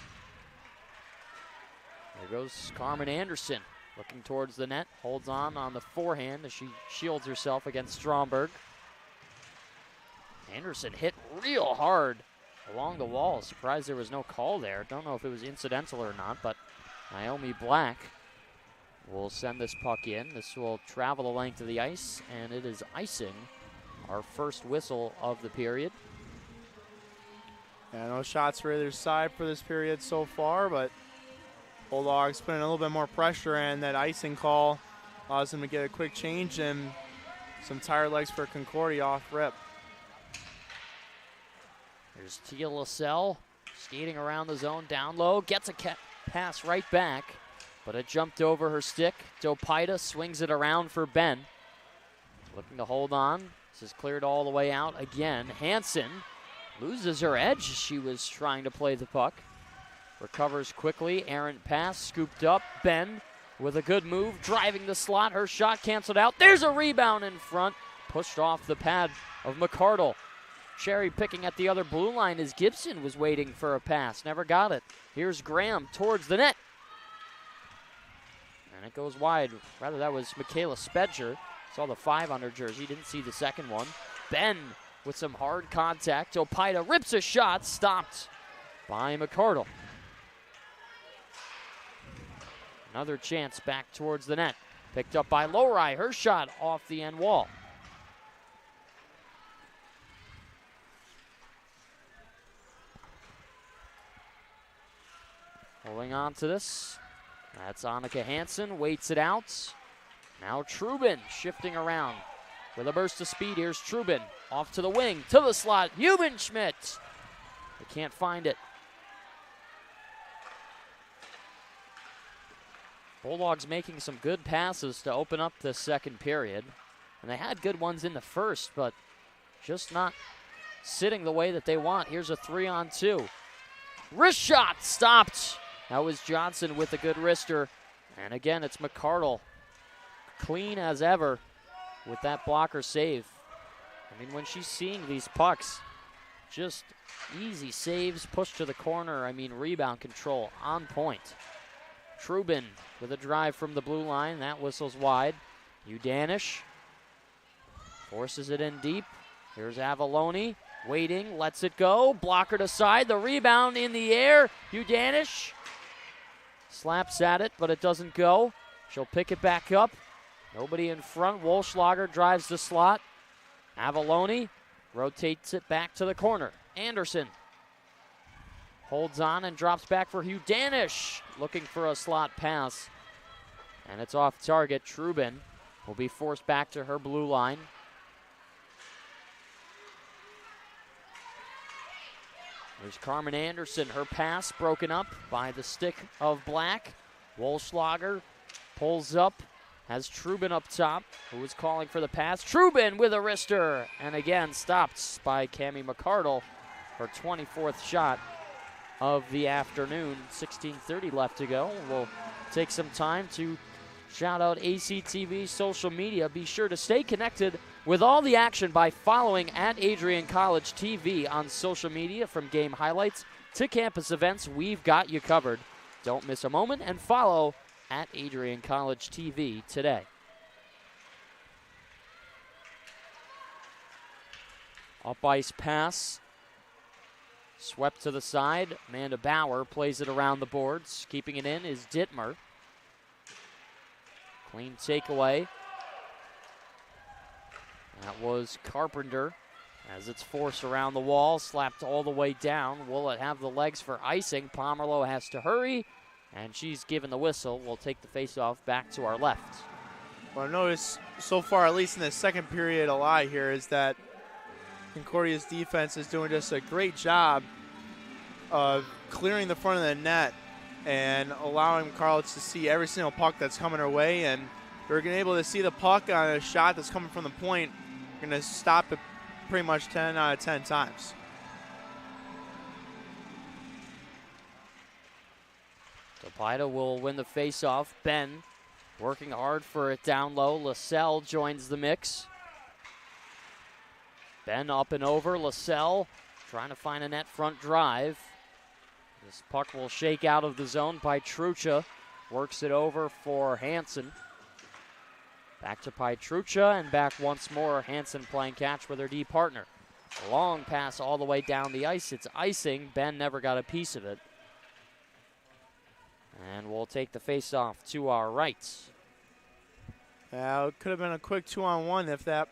There goes Carmen Anderson. Looking towards the net, holds on the forehand as she shields herself against Stromberg. Anderson hit real hard along the wall. Surprised there was no call there. Don't know if it was incidental or not, but Naomi Black will send this puck in. This will travel the length of the ice, and it is icing, our first whistle of the period. Yeah, no shots for either side for this period so far, but Bulldogs putting a little bit more pressure, and that icing call allows them to get a quick change and some tired legs for Concordia off rip. There's Tia LaSalle skating around the zone down low, gets a pass right back, but it jumped over her stick. Dopita swings it around for Ben. Looking to hold on. This is cleared all the way out again. Hansen loses her edge. She was trying to play the puck. Recovers quickly, errant pass, scooped up. Ben with a good move, driving the slot. Her shot canceled out. There's a rebound in front. pushed off the pad of McCardle. Cherry picking at the other blue line as Gibson was waiting for a pass. Never got it. Here's Graham towards the net. And it goes wide. Rather, that was Michaela Spedger. Saw the 5 on her jersey. Didn't see the second one. Ben with some hard contact. Opida rips a shot. Stopped by McCardle. Another chance back towards the net. Picked up by Lowry. Her shot off the end wall. Holding on to this. That's Annika Hansen. Waits it out. Now Trubin shifting around. With a burst of speed, here's Trubin. Off to the wing, to the slot. Hubenschmidt. They can't find it. Bulldogs making some good passes to open up the second period. And they had good ones in the first, but just not sitting the way that they want. Here's a 3-on-2. Wrist shot stopped. That was Johnson with a good wrister. And again, it's McCardle. Clean as ever with that blocker save. I mean, when she's seeing these pucks, just easy saves, push to the corner. I mean, rebound control on point. Trubin with a drive from the blue line. That whistles wide. Udanish forces it in deep. Here's Avalone waiting, lets it go. Blocker to side. The rebound in the air. Udanish slaps at it, but it doesn't go. She'll pick it back up. Nobody in front. Wolschlager drives the slot. Avalone rotates it back to the corner. Anderson holds on and drops back for Udanish. Looking for a slot pass. And it's off target. Trubin will be forced back to her blue line. There's Carmen Anderson. Her pass broken up by the stick of Black. Wolschlager pulls up. Has Trubin up top, who was calling for the pass. Trubin with a wrister. And again, stopped by Cammie McCardle. Her 24th shot of the afternoon. 16:30 left to go. We'll take some time to shout out ACTV social media. Be sure to stay connected with all the action by following at Adrian College TV on social media. From game highlights to campus events, we've got you covered. Don't miss a moment and follow at Adrian College TV today. Up ice pass. Swept to the side. Amanda Bauer plays it around the boards. Keeping it in is Dittmer. Clean takeaway. That was Carpenter as it's forced around the wall, slapped all the way down. Will it have the legs for icing? Pomerleau has to hurry, and she's given the whistle. We'll take the faceoff back to our left. What I've noticed so far, at least in the second period a lot here, is that Concordia's defense is doing just a great job of clearing the front of the net and allowing Carlitz to see every single puck that's coming her way, and they're going to be able to see the puck on a shot that's coming from the point. Going to stop it pretty much 10 out of 10 times. Topida will win the faceoff. Ben working hard for it down low. LaSalle joins the mix. Ben up and over. LaSalle trying to find a net front drive. This puck will shake out of the zone. Pietrucha works it over for Hansen. Back to Pietrucha and back once more. Hansen playing catch with her D partner. A long pass all the way down the ice. It's icing. Ben never got a piece of it. And we'll take the faceoff to our right. It could have been a quick 2-on-1 if that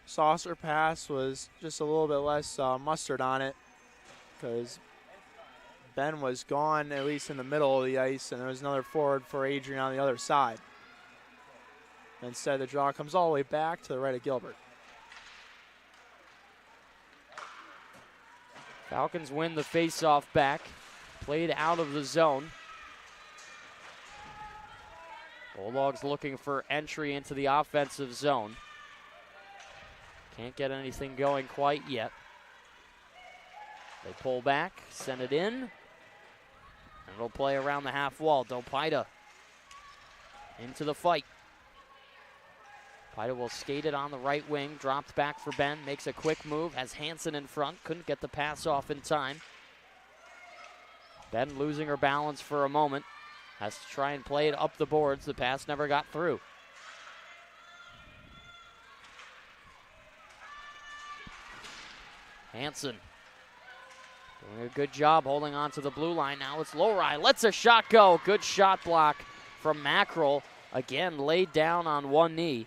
saucer pass was just a little bit less mustard on it, because Ben was gone at least in the middle of the ice, and there was another forward for Adrian on the other side. Instead, the draw comes all the way back to the right of Gilbert. Falcons win the faceoff back. Played out of the zone. Bulldogs looking for entry into the offensive zone. Can't get anything going quite yet. They pull back, send it in, and it'll play around the half wall. Dopida into the fight. Pida will skate it on the right wing, dropped back for Ben, makes a quick move, has Hansen in front, couldn't get the pass off in time. Ben losing her balance for a moment, has to try and play it up the boards, the pass never got through. Hansen doing a good job holding on to the blue line. Now it's Lowry, lets a shot go. Good shot block from Mackerel. Again, laid down on one knee.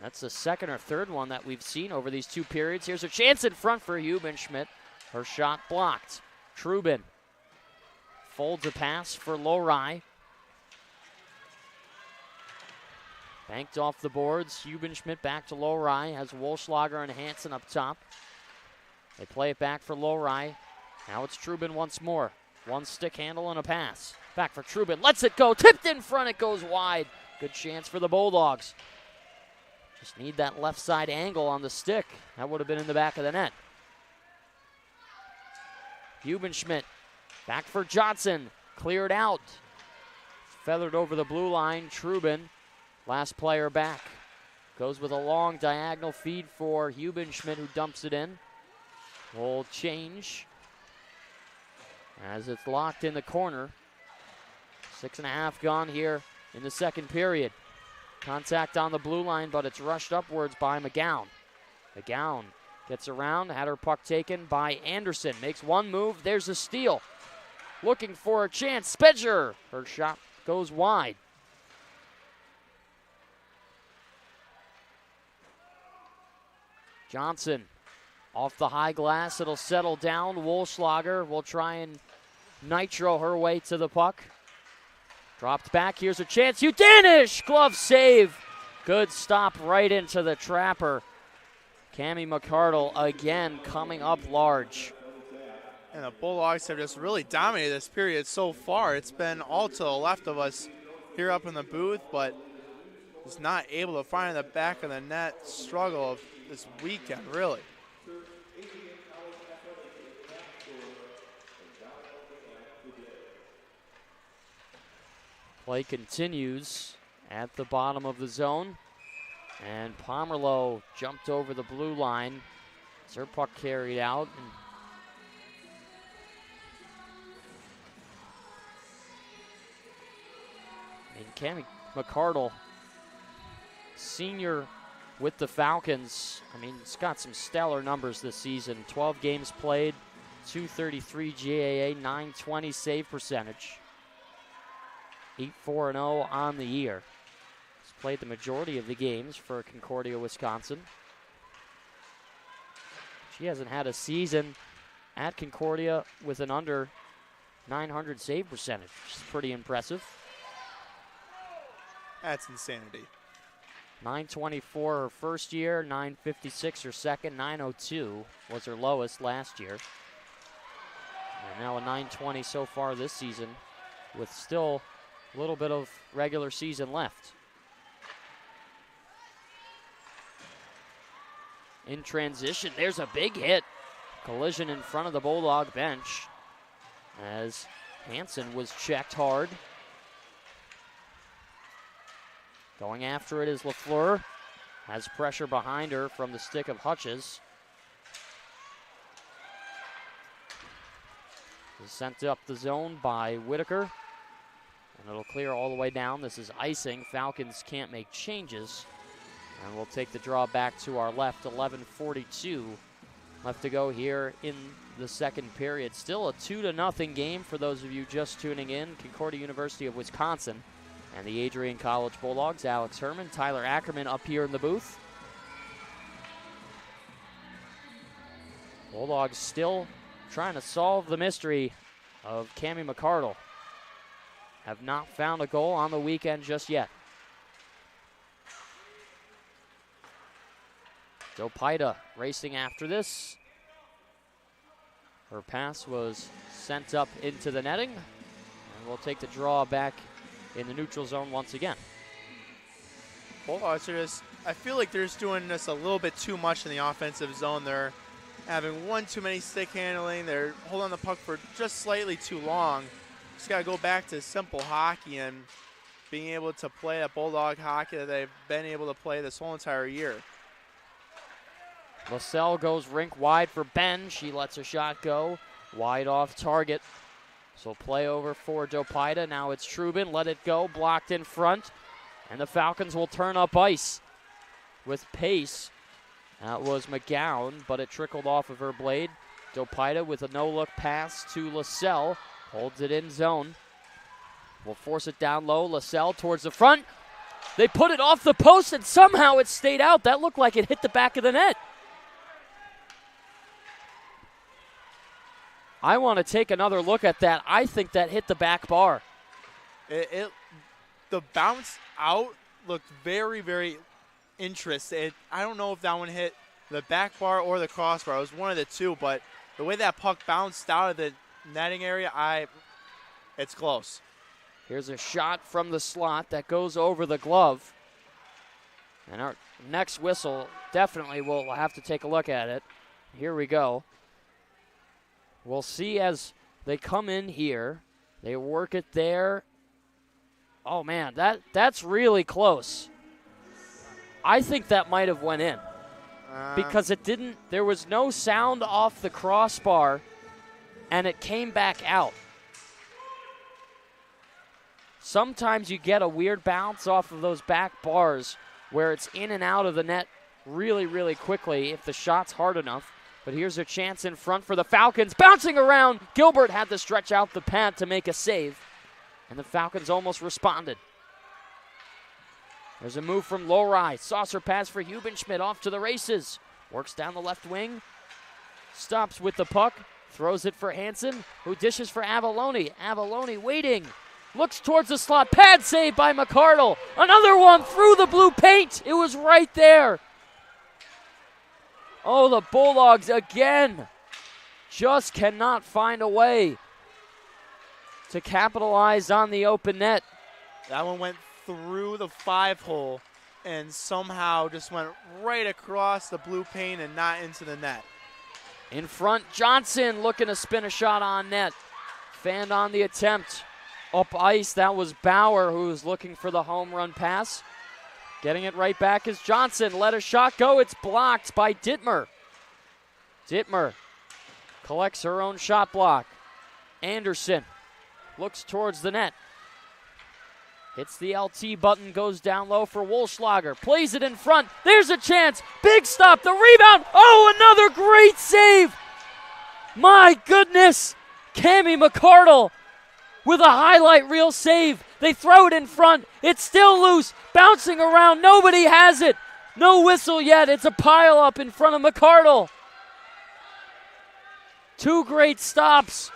That's the second or third one that we've seen over these two periods. Here's a chance in front for Hubenschmidt. Her shot blocked. Trubin folds a pass for Lowry. Banked off the boards. Hubenschmidt back to Lowry. Has Wolschlager and Hansen up top. They play it back for Lowry. Now it's Trubin once more. One stick handle and a pass. Back for Trubin. Lets it go. Tipped in front. It goes wide. Good chance for the Bulldogs. Just need that left side angle on the stick. That would have been in the back of the net. Hubenschmidt back for Johnson. Cleared out. Feathered over the blue line. Trubin, last player back. Goes with a long diagonal feed for Hubenschmidt, who dumps it in. Will change as it's locked in the corner. 6.5 gone here in the second period. Contact on the blue line, but it's rushed upwards by McGowan. McGowan gets around, had her puck taken by Anderson. Makes one move, there's a steal. Looking for a chance, Spedger. Her shot goes wide. Johnson off the high glass, it'll settle down. Wolschlager will try and nitro her way to the puck. Dropped back, here's a chance. Udanish, glove save. Good stop right into the trapper. Cami McCardle again coming up large. And the Bulldogs have just really dominated this period so far. It's been all to the left of us here up in the booth, but just not able to find the back of the net struggle of this weekend, really. Play continues at the bottom of the zone. And Pomerleau jumped over the blue line. As her puck carried out. And Cami McCardle, senior with the Falcons. I mean, it's got some stellar numbers this season. 12 games played, .233 GAA, .920 save percentage. 8-4-0 on the year. He's played the majority of the games for Concordia, Wisconsin. She hasn't had a season at Concordia with an under .900 save percentage, which is pretty impressive. That's insanity. .924 her first year, .956 her second, .902 was her lowest last year. And now a .920 so far this season, with still a little bit of regular season left. In transition, there's a big hit. Collision in front of the Bulldog bench as Hansen was checked hard. Going after it is LaFleur. Has pressure behind her from the stick of Hutches. Is sent up the zone by Whitaker. And it'll clear all the way down. This is icing. Falcons can't make changes. And we'll take the draw back to our left. 11:42 left to go here in the second period. Still a 2-0 game for those of you just tuning in. Concordia University of Wisconsin and the Adrian College Bulldogs. Alex Herman, Tyler Ackerman up here in the booth. Bulldogs still trying to solve the mystery of Cami McCardle. Have not found a goal on the weekend just yet. Dopida racing after this. Her pass was sent up into the netting. And we'll take the draw back in the neutral zone once again. Bulldogs are just, I feel like they're just doing this a little bit too much in the offensive zone. They're having one too many stick handling. They're holding the puck for just slightly too long. Just got to go back to simple hockey and being able to play that Bulldog hockey that they've been able to play this whole entire year. LaSalle goes rink wide for Ben. She lets a shot go wide off target. So play over for Dopida. Now it's Trubin. Let it go. Blocked in front. And the Falcons will turn up ice with pace. That was McGowan, but it trickled off of her blade. Dopida with a no-look pass to LaSalle. Holds it in zone. Will force it down low. LaSalle towards the front. They put it off the post, and somehow it stayed out. That looked like it hit the back of the net. I want to take another look at that. I think that hit the back bar. The bounce out looked very, very interesting. I don't know if that one hit the back bar or the crossbar. It was one of the two, but the way that puck bounced out of the netting area, it's close. Here's a shot from the slot that goes over the glove. And our next whistle, definitely we'll have to take a look at it. Here we go. We'll see as they come in here. They work it there. Oh, man, that's really close. I think that might have went in. Because it didn't, there was no sound off the crossbar, and it came back out. Sometimes you get a weird bounce off of those back bars where it's in and out of the net really, really quickly if the shot's hard enough. But here's a chance in front for the Falcons. Bouncing around. Gilbert had to stretch out the pad to make a save. And the Falcons almost responded. There's a move from Lowry. Saucer pass for Hubenschmidt off to the races. Works down the left wing. Stops with the puck. Throws it for Hansen, who dishes for Avalone. Avalone waiting. Looks towards the slot. Pad save by McCardle. Another one through the blue paint. It was right there. Oh, the Bulldogs again just cannot find a way to capitalize on the open net. That one went through the 5-hole and somehow just went right across the blue paint and not into the net. In front, Johnson looking to spin a shot on net. Fanned on the attempt. Up ice, that was Bauer who was looking for the home run pass. Getting it right back is Johnson. Let a shot go. It's blocked by Dittmer. Dittmer collects her own shot block. Anderson looks towards the net. Hits the LT button, goes down low for Wolschlager. Plays it in front. There's a chance. Big stop. The rebound. Oh, another great save. My goodness. Cammie McCardle with a highlight reel save. They throw it in front. It's still loose. Bouncing around. Nobody has it. No whistle yet. It's a pile up in front of McCardle. Two great stops.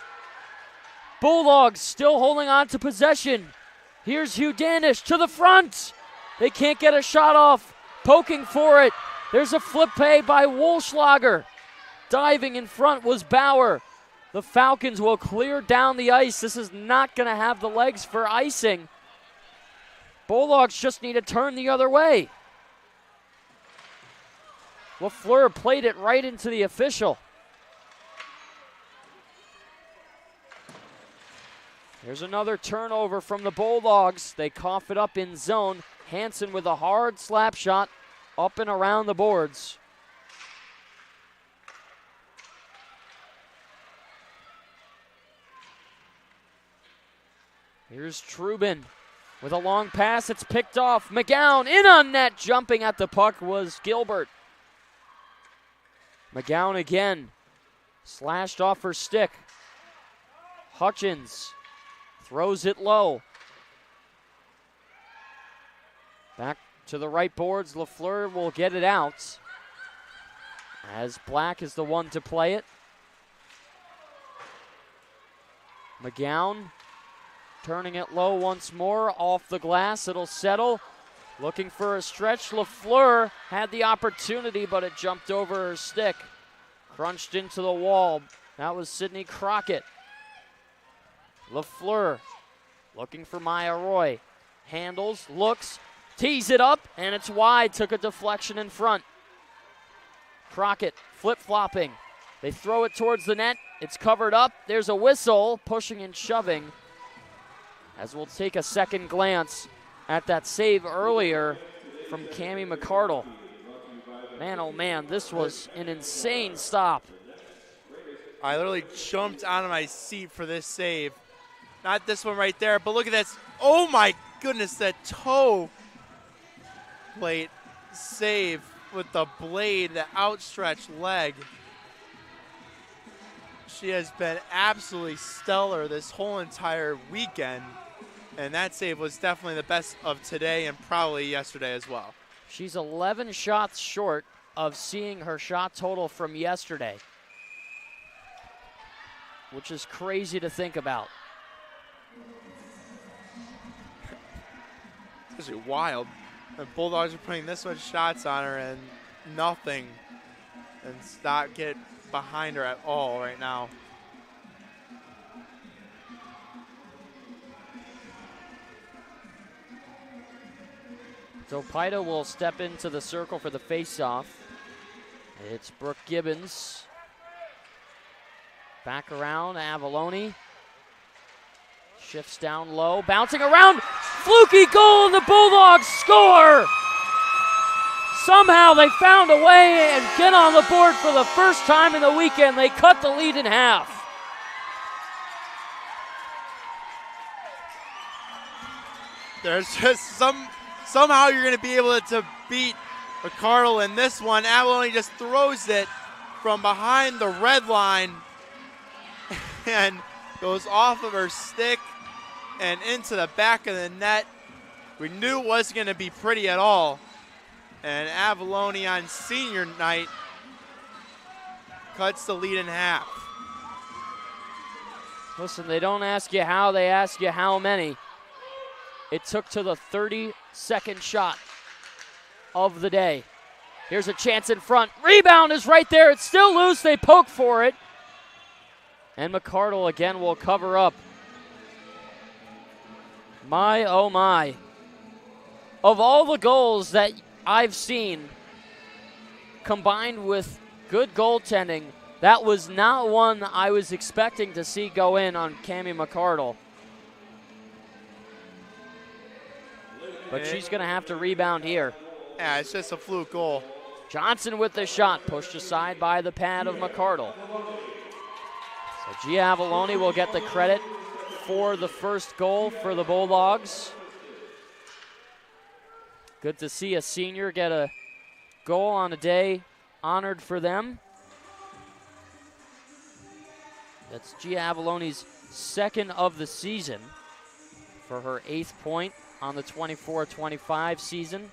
Bulldogs still holding on to possession. Here's Hugh Danish to the front. They can't get a shot off. Poking for it. There's a flip pay by Wolschlager. Diving in front was Bauer. The Falcons will clear down the ice. This is not going to have the legs for icing. Bulldogs just need to turn the other way. LaFleur played it right into the official. Here's another turnover from the Bulldogs. They cough it up in zone. Hansen with a hard slap shot up and around the boards. Here's Trubin with a long pass. It's picked off. McGowan in on net. Jumping at the puck was Gilbert. McGowan again. Slashed off her stick. Hutchins throws it low. Back to the right boards. LaFleur will get it out, as Black is the one to play it. McGowan turning it low once more. Off the glass. It'll settle. Looking for a stretch. LaFleur had the opportunity, but it jumped over her stick. Crunched into the wall. That was Sidney Crockett. LaFleur looking for Maya Roy. Handles, looks, tees it up, and it's wide. Took a deflection in front. Crockett flip-flopping. They throw it towards the net. It's covered up. There's a whistle, pushing and shoving. As we'll take a second glance at that save earlier from Cammie McCardle. Man, oh man, this was an insane stop. I literally jumped out of my seat for this save. Not this one right there, but look at this. Oh my goodness, that toe plate save with the blade, the outstretched leg. She has been absolutely stellar this whole entire weekend, and that save was definitely the best of today and probably yesterday as well. She's 11 shots short of seeing her shot total from yesterday, which is crazy to think about. It's actually wild. The Bulldogs are putting this much shots on her and nothing, and not get behind her at all right now. So Pida will step into the circle for the faceoff. It's Brooke Gibbons. Back around, Avalone. Shifts down low, bouncing around. Fluky goal, and the Bulldogs score! Somehow they found a way and get on the board for the first time in the weekend. They cut the lead in half. There's just somehow you're going to be able to beat McCardle in this one. Avalone just throws it from behind the red line and goes off of her stick and into the back of the net. We knew it wasn't going to be pretty at all. And Avalone on senior night cuts the lead in half. Listen, they don't ask you how, they ask you how many. It took to the 32nd shot of the day. Here's a chance in front. Rebound is right there. It's still loose. They poke for it. And McCardle again will cover up. My, oh my. Of all the goals that I've seen combined with good goaltending, that was not one I was expecting to see go in on Cammie McCardle. But she's going to have to rebound here. Yeah, it's just a fluke goal. Johnson with the shot, pushed aside by the pad of McCardle. So Gia Avalone will get the credit for the first goal for the Bulldogs. Good to see a senior get a goal on a day honored for them. That's Gia Avalone's second of the season for her 8th point on the 24-25 season.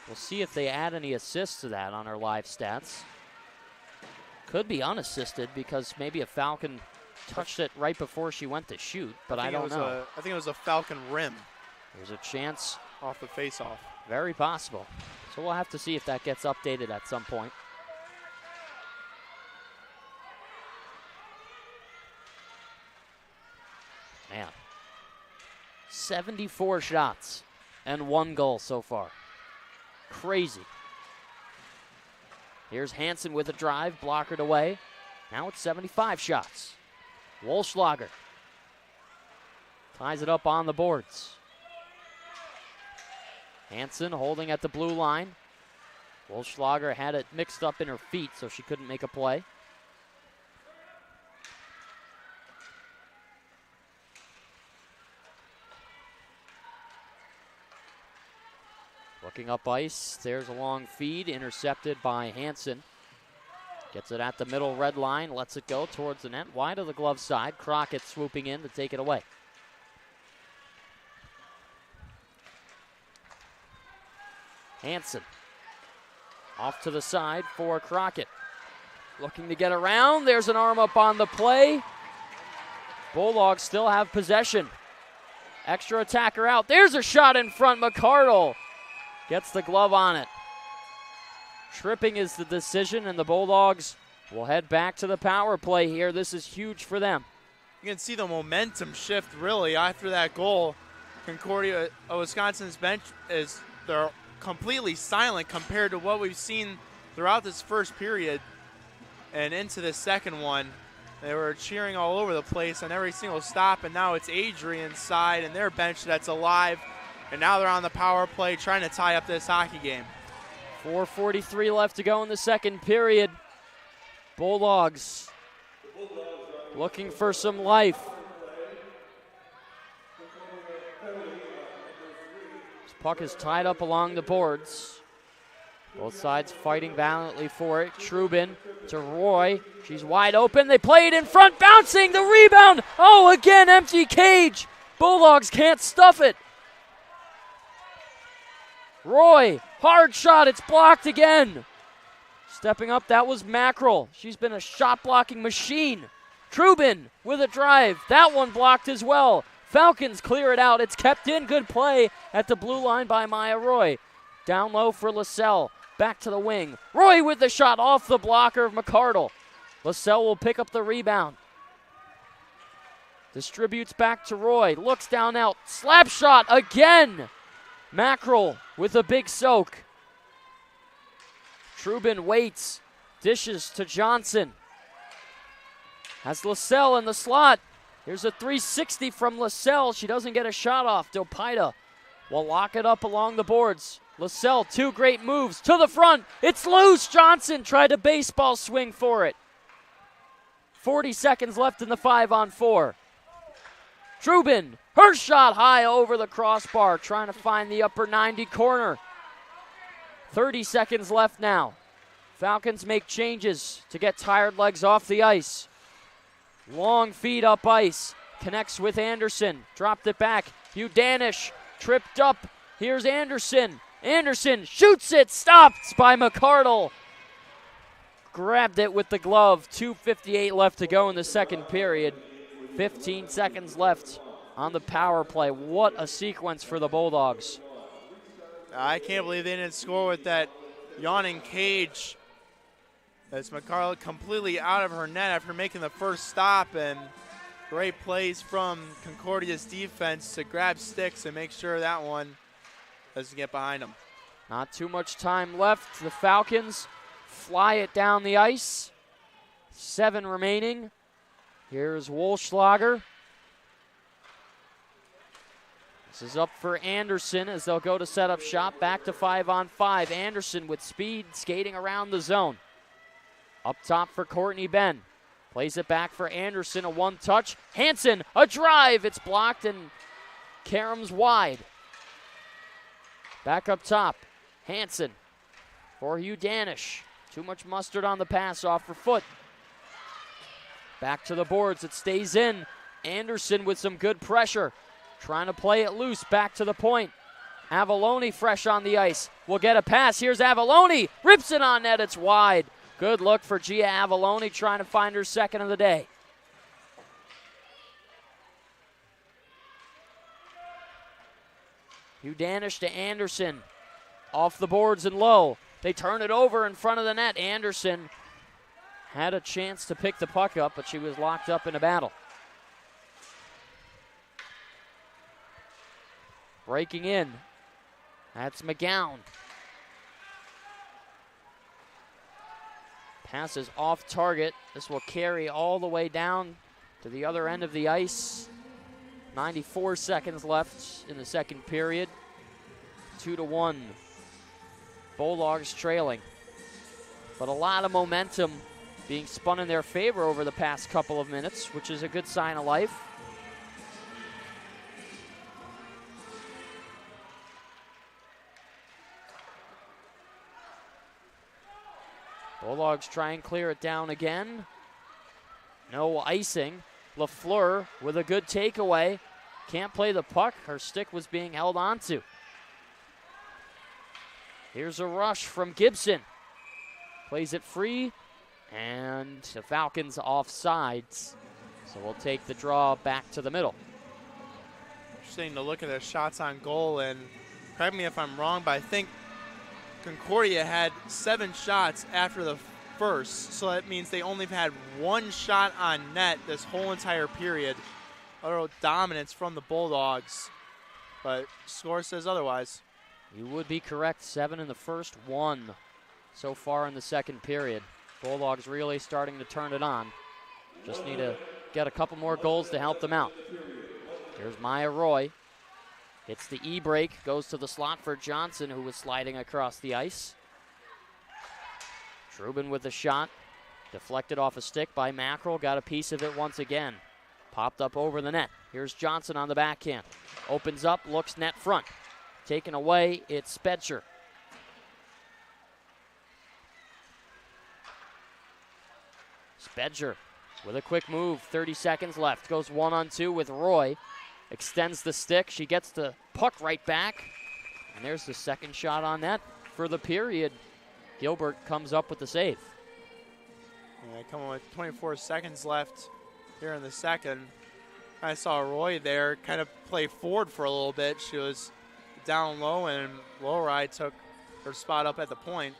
We'll see if they add any assists to that on our live stats. Could be unassisted because maybe a Falcon touched it right before she went to shoot, but I don't know. I think it was a Falcon rim. There's a chance. Off the face-off. Very possible. So we'll have to see if that gets updated at some point. Man. 74 shots and 1 goal so far. Crazy. Here's Hansen with a drive, blockered away. Now it's 75 shots. Wolfschlager ties it up on the boards. Hansen holding at the blue line. Wolfschlager had it mixed up in her feet, so she couldn't make a play. Looking up ice, there's a long feed, intercepted by Hansen. Gets it at the middle red line, lets it go towards the net, wide of the glove side. Crockett swooping in to take it away. Hansen off to the side for Crockett. Looking to get around, there's an arm up on the play. Bulldogs still have possession. Extra attacker out, there's a shot in front, McCardle. Gets the glove on it. Tripping is the decision, and the Bulldogs will head back to the power play here. This is huge for them. You can see the momentum shift, really, after that goal. Concordia, Wisconsin's bench, they're completely silent compared to what we've seen throughout this first period and into the second one. They were cheering all over the place on every single stop, and now it's Adrian's side and their bench that's alive. And now they're on the power play trying to tie up this hockey game. 4:43 left to go in the second period. Bulldogs looking for some life. This puck is tied up along the boards. Both sides fighting valiantly for it. Trubin to Roy. She's wide open. They play it in front, bouncing. The rebound. Oh, again, empty cage. Bulldogs can't stuff it. Roy, hard shot. It's blocked again. Stepping up, that was Mackerel. She's been a shot-blocking machine. Trubin with a drive. That one blocked as well. Falcons clear it out. It's kept in. Good play at the blue line by Maya Roy. Down low for LaSalle. Back to the wing. Roy with the shot off the blocker of McCardle. LaSalle will pick up the rebound. Distributes back to Roy. Looks down out. Slap shot again. Mackerel with a big soak. Trubin waits. Dishes to Johnson. Has LaSalle in the slot. Here's a 360 from LaSalle. She doesn't get a shot off. Delpida will lock it up along the boards. LaSalle, two great moves to the front. It's loose. Johnson tried a baseball swing for it. 40 seconds left in the 5-on-4. Trubin, her shot high over the crossbar, trying to find the upper 90 corner. 30 seconds left now. Falcons make changes to get tired legs off the ice. Long feed up ice. Connects with Anderson. Dropped it back. Udanish tripped up. Here's Anderson. Anderson shoots it. Stopped by McCardle. Grabbed it with the glove. 2:58 left to go in the second period. 15 seconds left on the power play. What a sequence for the Bulldogs. I can't believe they didn't score with that yawning cage. As McCardle completely out of her net after making the first stop, and great plays from Concordia's defense to grab sticks and make sure that one doesn't get behind them. Not too much time left. The Falcons fly it down the ice. 7 remaining. Here's Wolschlager. This is up for Anderson as they'll go to set up shop. Back to 5-on-5. Anderson with speed skating around the zone. Up top for Courtney Ben. Plays it back for Anderson, a one-touch. Hansen, a drive. It's blocked and Karams wide. Back up top. Hansen for Hugh Danish. Too much mustard on the pass off her foot. Back to the boards. It stays in. Anderson with some good pressure. Trying to play it loose. Back to the point. Avalone fresh on the ice. Will get a pass. Here's Avalone. Rips it on net. It's wide. Good look for Gia Avalone, trying to find her second of the day. Udanish to Anderson. Off the boards and low. They turn it over in front of the net. Anderson had a chance to pick the puck up, but she was locked up in a battle. Breaking in. That's McGowan. Passes off target. This will carry all the way down to the other end of the ice. 94 seconds left in the second period. 2-1. Bulldogs trailing. But a lot of momentum being spun in their favor over the past couple of minutes, which is a good sign of life. Bulldogs try and clear it down again. No icing. LaFleur with a good takeaway. Can't play the puck. Her stick was being held onto. Here's a rush from Gibson. Plays it free. And the Falcons off sides. So we'll take the draw back to the middle. Interesting to look at the shots on goal, and correct me if I'm wrong, but I think Concordia had 7 shots after the first, so that means they only had 1 shot on net this whole entire period. Utter dominance from the Bulldogs, but score says otherwise. You would be correct. 7 in the first, 1 so far in the second period. Bulldogs really starting to turn it on. Just need to get a couple more goals to help them out. Here's Maya Roy. Hits the E-break, goes to the slot for Johnson, who was sliding across the ice. Trubin with the shot. Deflected off a stick by Mackerel. Got a piece of it once again. Popped up over the net. Here's Johnson on the backhand. Opens up, looks net front. Taken away, it's Spetcher. Spedger with a quick move, 30 seconds left. Goes 1-on-2 with Roy. Extends the stick. She gets the puck right back. And there's the second shot on net for the period. Gilbert comes up with the save. Yeah, coming with 24 seconds left here in the second. I saw Roy there kind of play forward for a little bit. She was down low, and Lowry took her spot up at the point.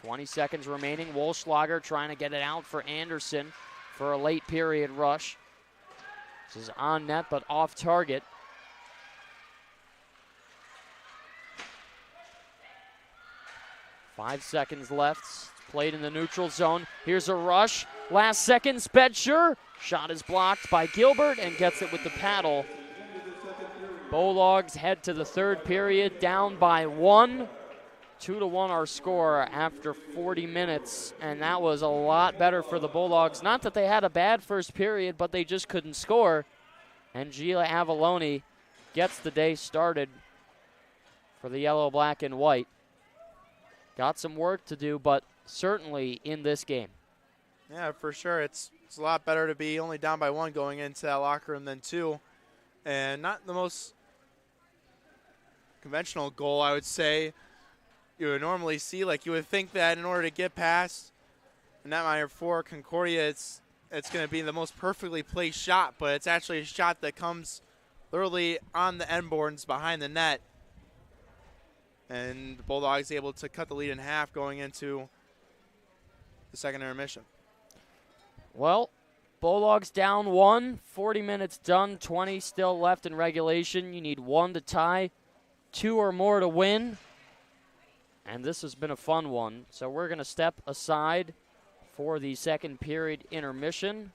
20 seconds remaining. Wolschlager trying to get it out for Anderson for a late period rush. This is on net, but off target. Five seconds left. It's played in the neutral zone. Here's a rush. Last second, Spetcher. Shot is blocked by Gilbert and gets it with the paddle. Bulldogs head to the third period, down by 1. 2-1 our score after 40 minutes, and that was a lot better for the Bulldogs. Not that they had a bad first period, but they just couldn't score. And Gila Avalone gets the day started for the yellow, black, and white. Got some work to do, but certainly in this game. Yeah, for sure. It's a lot better to be only down by 1 going into that locker room than 2. And not the most conventional goal, I would say, you would normally see. Like, you would think that in order to get past netminder for Concordia, it's going to be the most perfectly placed shot, but it's actually a shot that comes literally on the end boards behind the net. And the Bulldogs able to cut the lead in half going into the second intermission. Well, Bulldogs down 1, 40 minutes done, 20 still left in regulation. You need 1 to tie, 2 or more to win. And this has been a fun one. So we're going to step aside for the second period intermission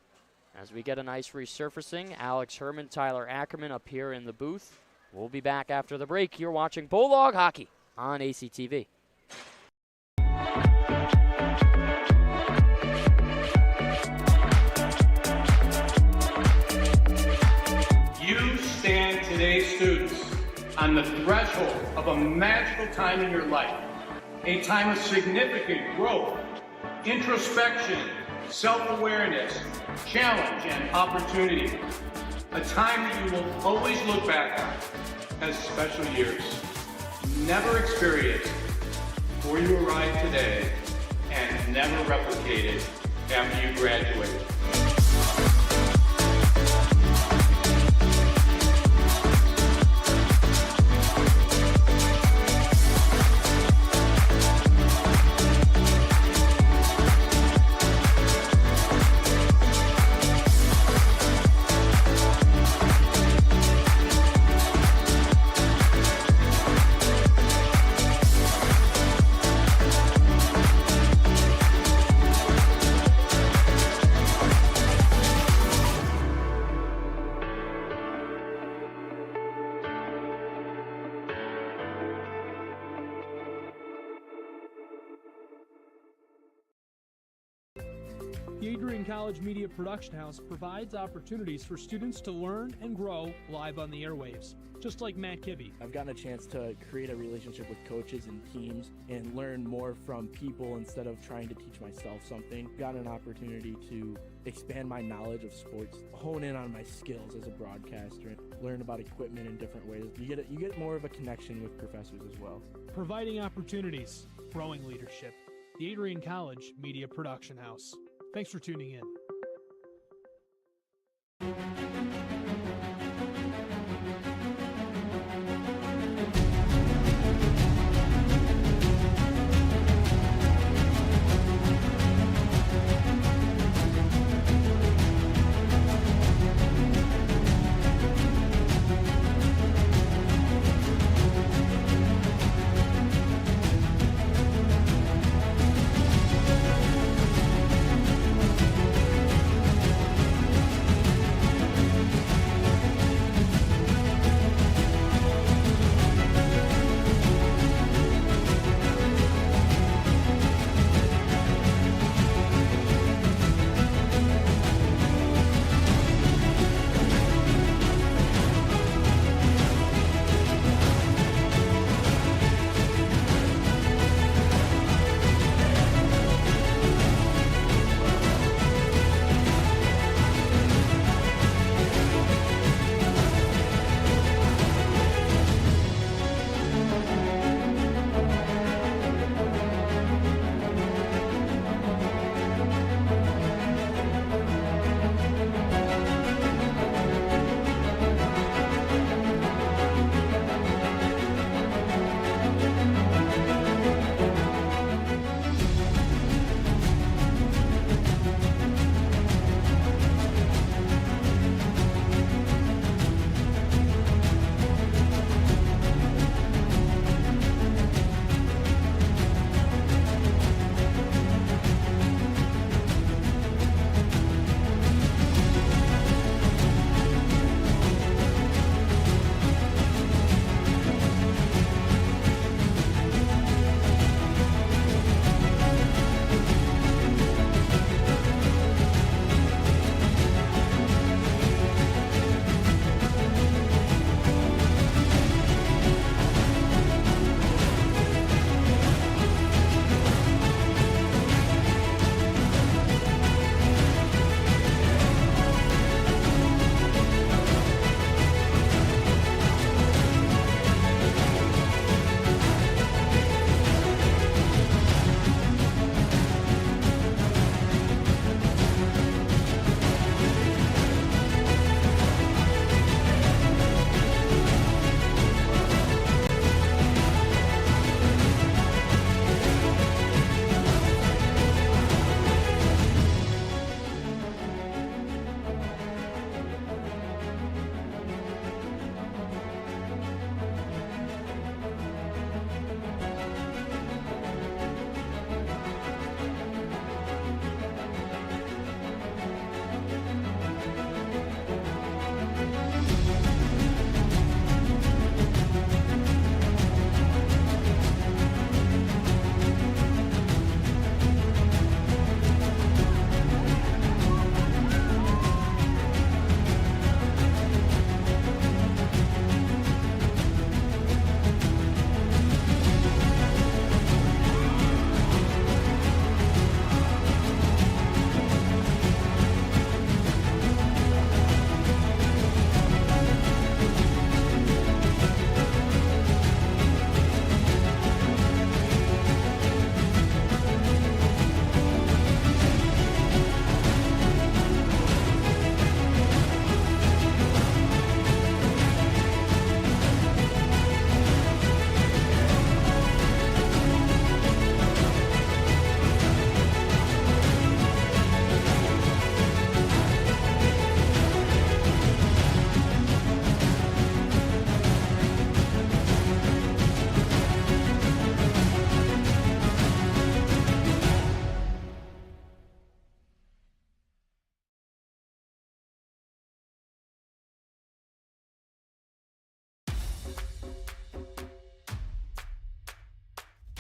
as we get a nice resurfacing. Alex Herman, Tyler Ackerman up here in the booth. We'll be back after the break. You're watching Bulldog Hockey on ACTV. You stand today, students, on the threshold of a magical time in your life, a time of significant growth, introspection, self-awareness, challenge, and opportunity. A time that you will always look back on as special years, never experienced before you arrived today, and never replicated after you graduated. The Adrian College Media Production House provides opportunities for students to learn and grow live on the airwaves, just like Matt Kibbe. I've gotten a chance to create a relationship with coaches and teams and learn more from people instead of trying to teach myself something. Got an opportunity to expand my knowledge of sports, hone in on my skills as a broadcaster, and learn about equipment in different ways. You get more of a connection with professors as well. Providing opportunities, growing leadership. The Adrian College Media Production House. Thanks for tuning in.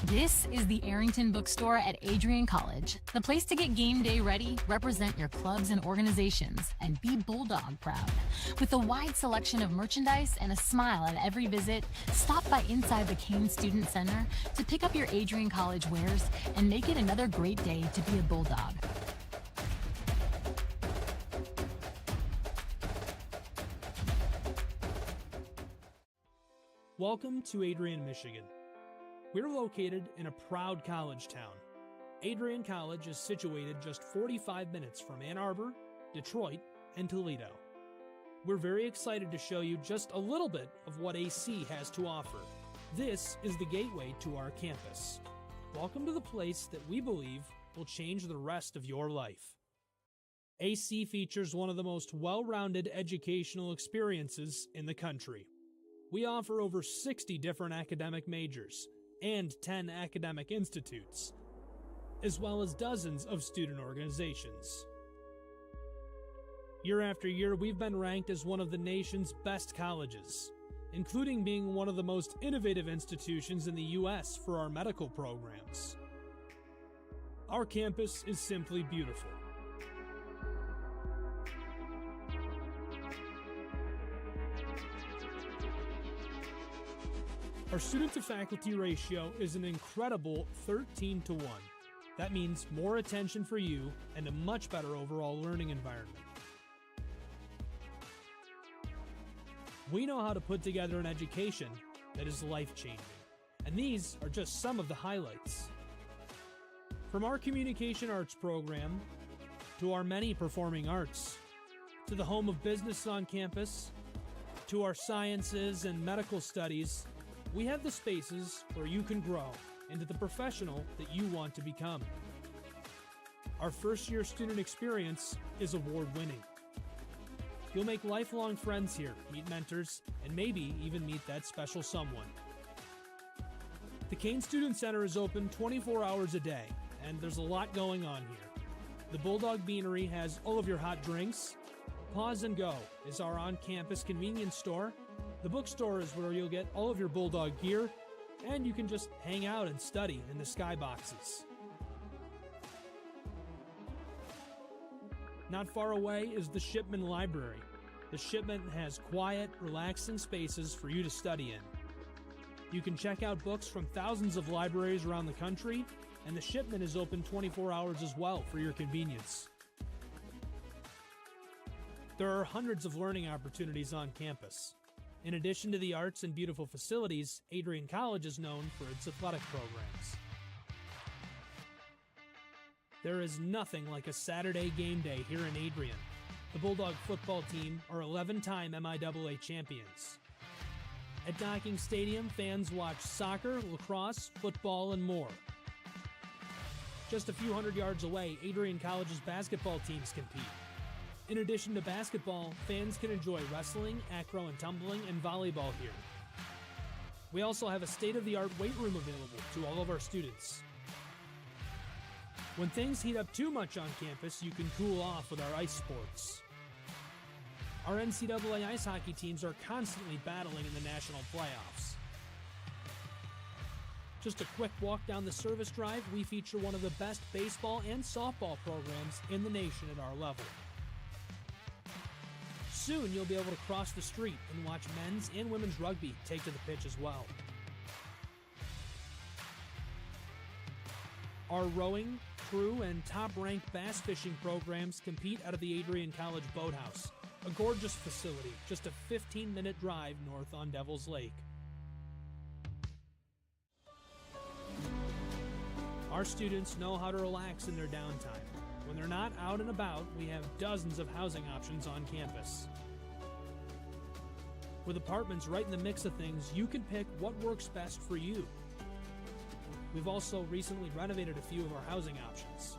This is the Arrington Bookstore at Adrian College, the place to get game day ready, represent your clubs and organizations, and be Bulldog proud. With a wide selection of merchandise and a smile at every visit, stop by inside the Kane Student Center to pick up your Adrian College wares and make it another great day to be a Bulldog. Welcome to Adrian, Michigan. We're located in a proud college town. Adrian College is situated just 45 minutes from Ann Arbor, Detroit, and Toledo. We're very excited to show you just a little bit of what AC has to offer. This is the gateway to our campus. Welcome to the place that we believe will change the rest of your life. AC features one of the most well-rounded educational experiences in the country. We offer over 60 different academic majors and 10 academic institutes, as well as dozens of student organizations. Year after year, we've been ranked as one of the nation's best colleges, including being one of the most innovative institutions in the U.S. for our medical programs. Our campus is simply beautiful. Our student-to-faculty ratio is an incredible 13-to-1. That means more attention for you and a much better overall learning environment. We know how to put together an education that is life-changing, and these are just some of the highlights. From our communication arts program, to our many performing arts, to the home of business on campus, to our sciences and medical studies, we have the spaces where you can grow into the professional that you want to become. Our first-year student experience is award-winning. You'll make lifelong friends here, meet mentors, and maybe even meet that special someone. The Kane Student Center is open 24 hours a day, and there's a lot going on here. The Bulldog Beanery has all of your hot drinks. Pause and Go is our on-campus convenience store. The bookstore is where you'll get all of your Bulldog gear, and you can just hang out and study in the skyboxes. Not far away is the Shipman Library. The Shipman has quiet, relaxing spaces for you to study in. You can check out books from thousands of libraries around the country, and the Shipman is open 24 hours as well for your convenience. There are hundreds of learning opportunities on campus. In addition to the arts and beautiful facilities, Adrian College is known for its athletic programs. There is nothing like a Saturday game day here in Adrian. The Bulldog football team are 11-time MIAA champions. At Docking Stadium, fans watch soccer, lacrosse, football, and more. Just a few hundred yards away, Adrian College's basketball teams compete. In addition to basketball, fans can enjoy wrestling, acro and tumbling, and volleyball here. We also have a state-of-the-art weight room available to all of our students. When things heat up too much on campus, you can cool off with our ice sports. Our NCAA ice hockey teams are constantly battling in the national playoffs. Just a quick walk down the service drive, we feature one of the best baseball and softball programs in the nation at our level. Soon you'll be able to cross the street and watch men's and women's rugby take to the pitch as well. Our rowing, crew, and top-ranked bass fishing programs compete out of the Adrian College Boathouse, a gorgeous facility just a 15-minute drive north on Devil's Lake. Our students know how to relax in their downtime. When they're not out and about, we have dozens of housing options on campus. With apartments right in the mix of things, you can pick what works best for you. We've also recently renovated a few of our housing options.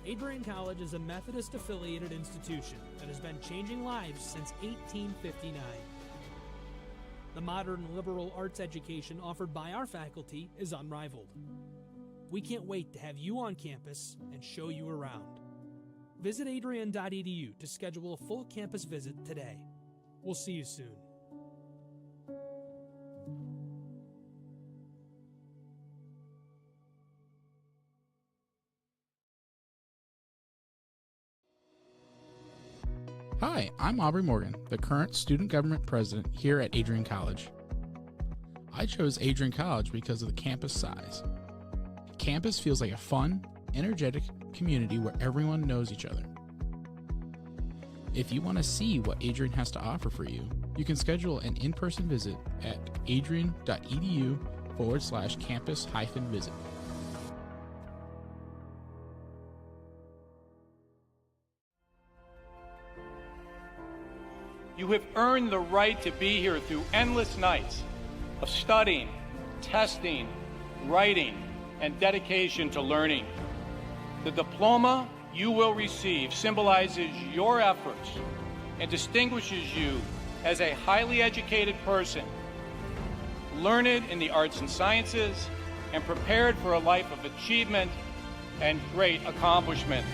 Adrian College is a Methodist-affiliated institution that has been changing lives since 1859. The modern liberal arts education offered by our faculty is unrivaled. We can't wait to have you on campus and show you around. Visit adrian.edu to schedule a full campus visit today. We'll see you soon. I'm Aubrey Morgan, the current student government president here at Adrian College. I chose Adrian College because of the campus size. Campus feels like a fun, energetic community where everyone knows each other. If you want to see what Adrian has to offer for you, you can schedule an in-person visit at adrian.edu/campus-visit. You have earned the right to be here through endless nights of studying, testing, writing, and dedication to learning. The diploma you will receive symbolizes your efforts and distinguishes you as a highly educated person, learned in the arts and sciences, and prepared for a life of achievement and great accomplishment.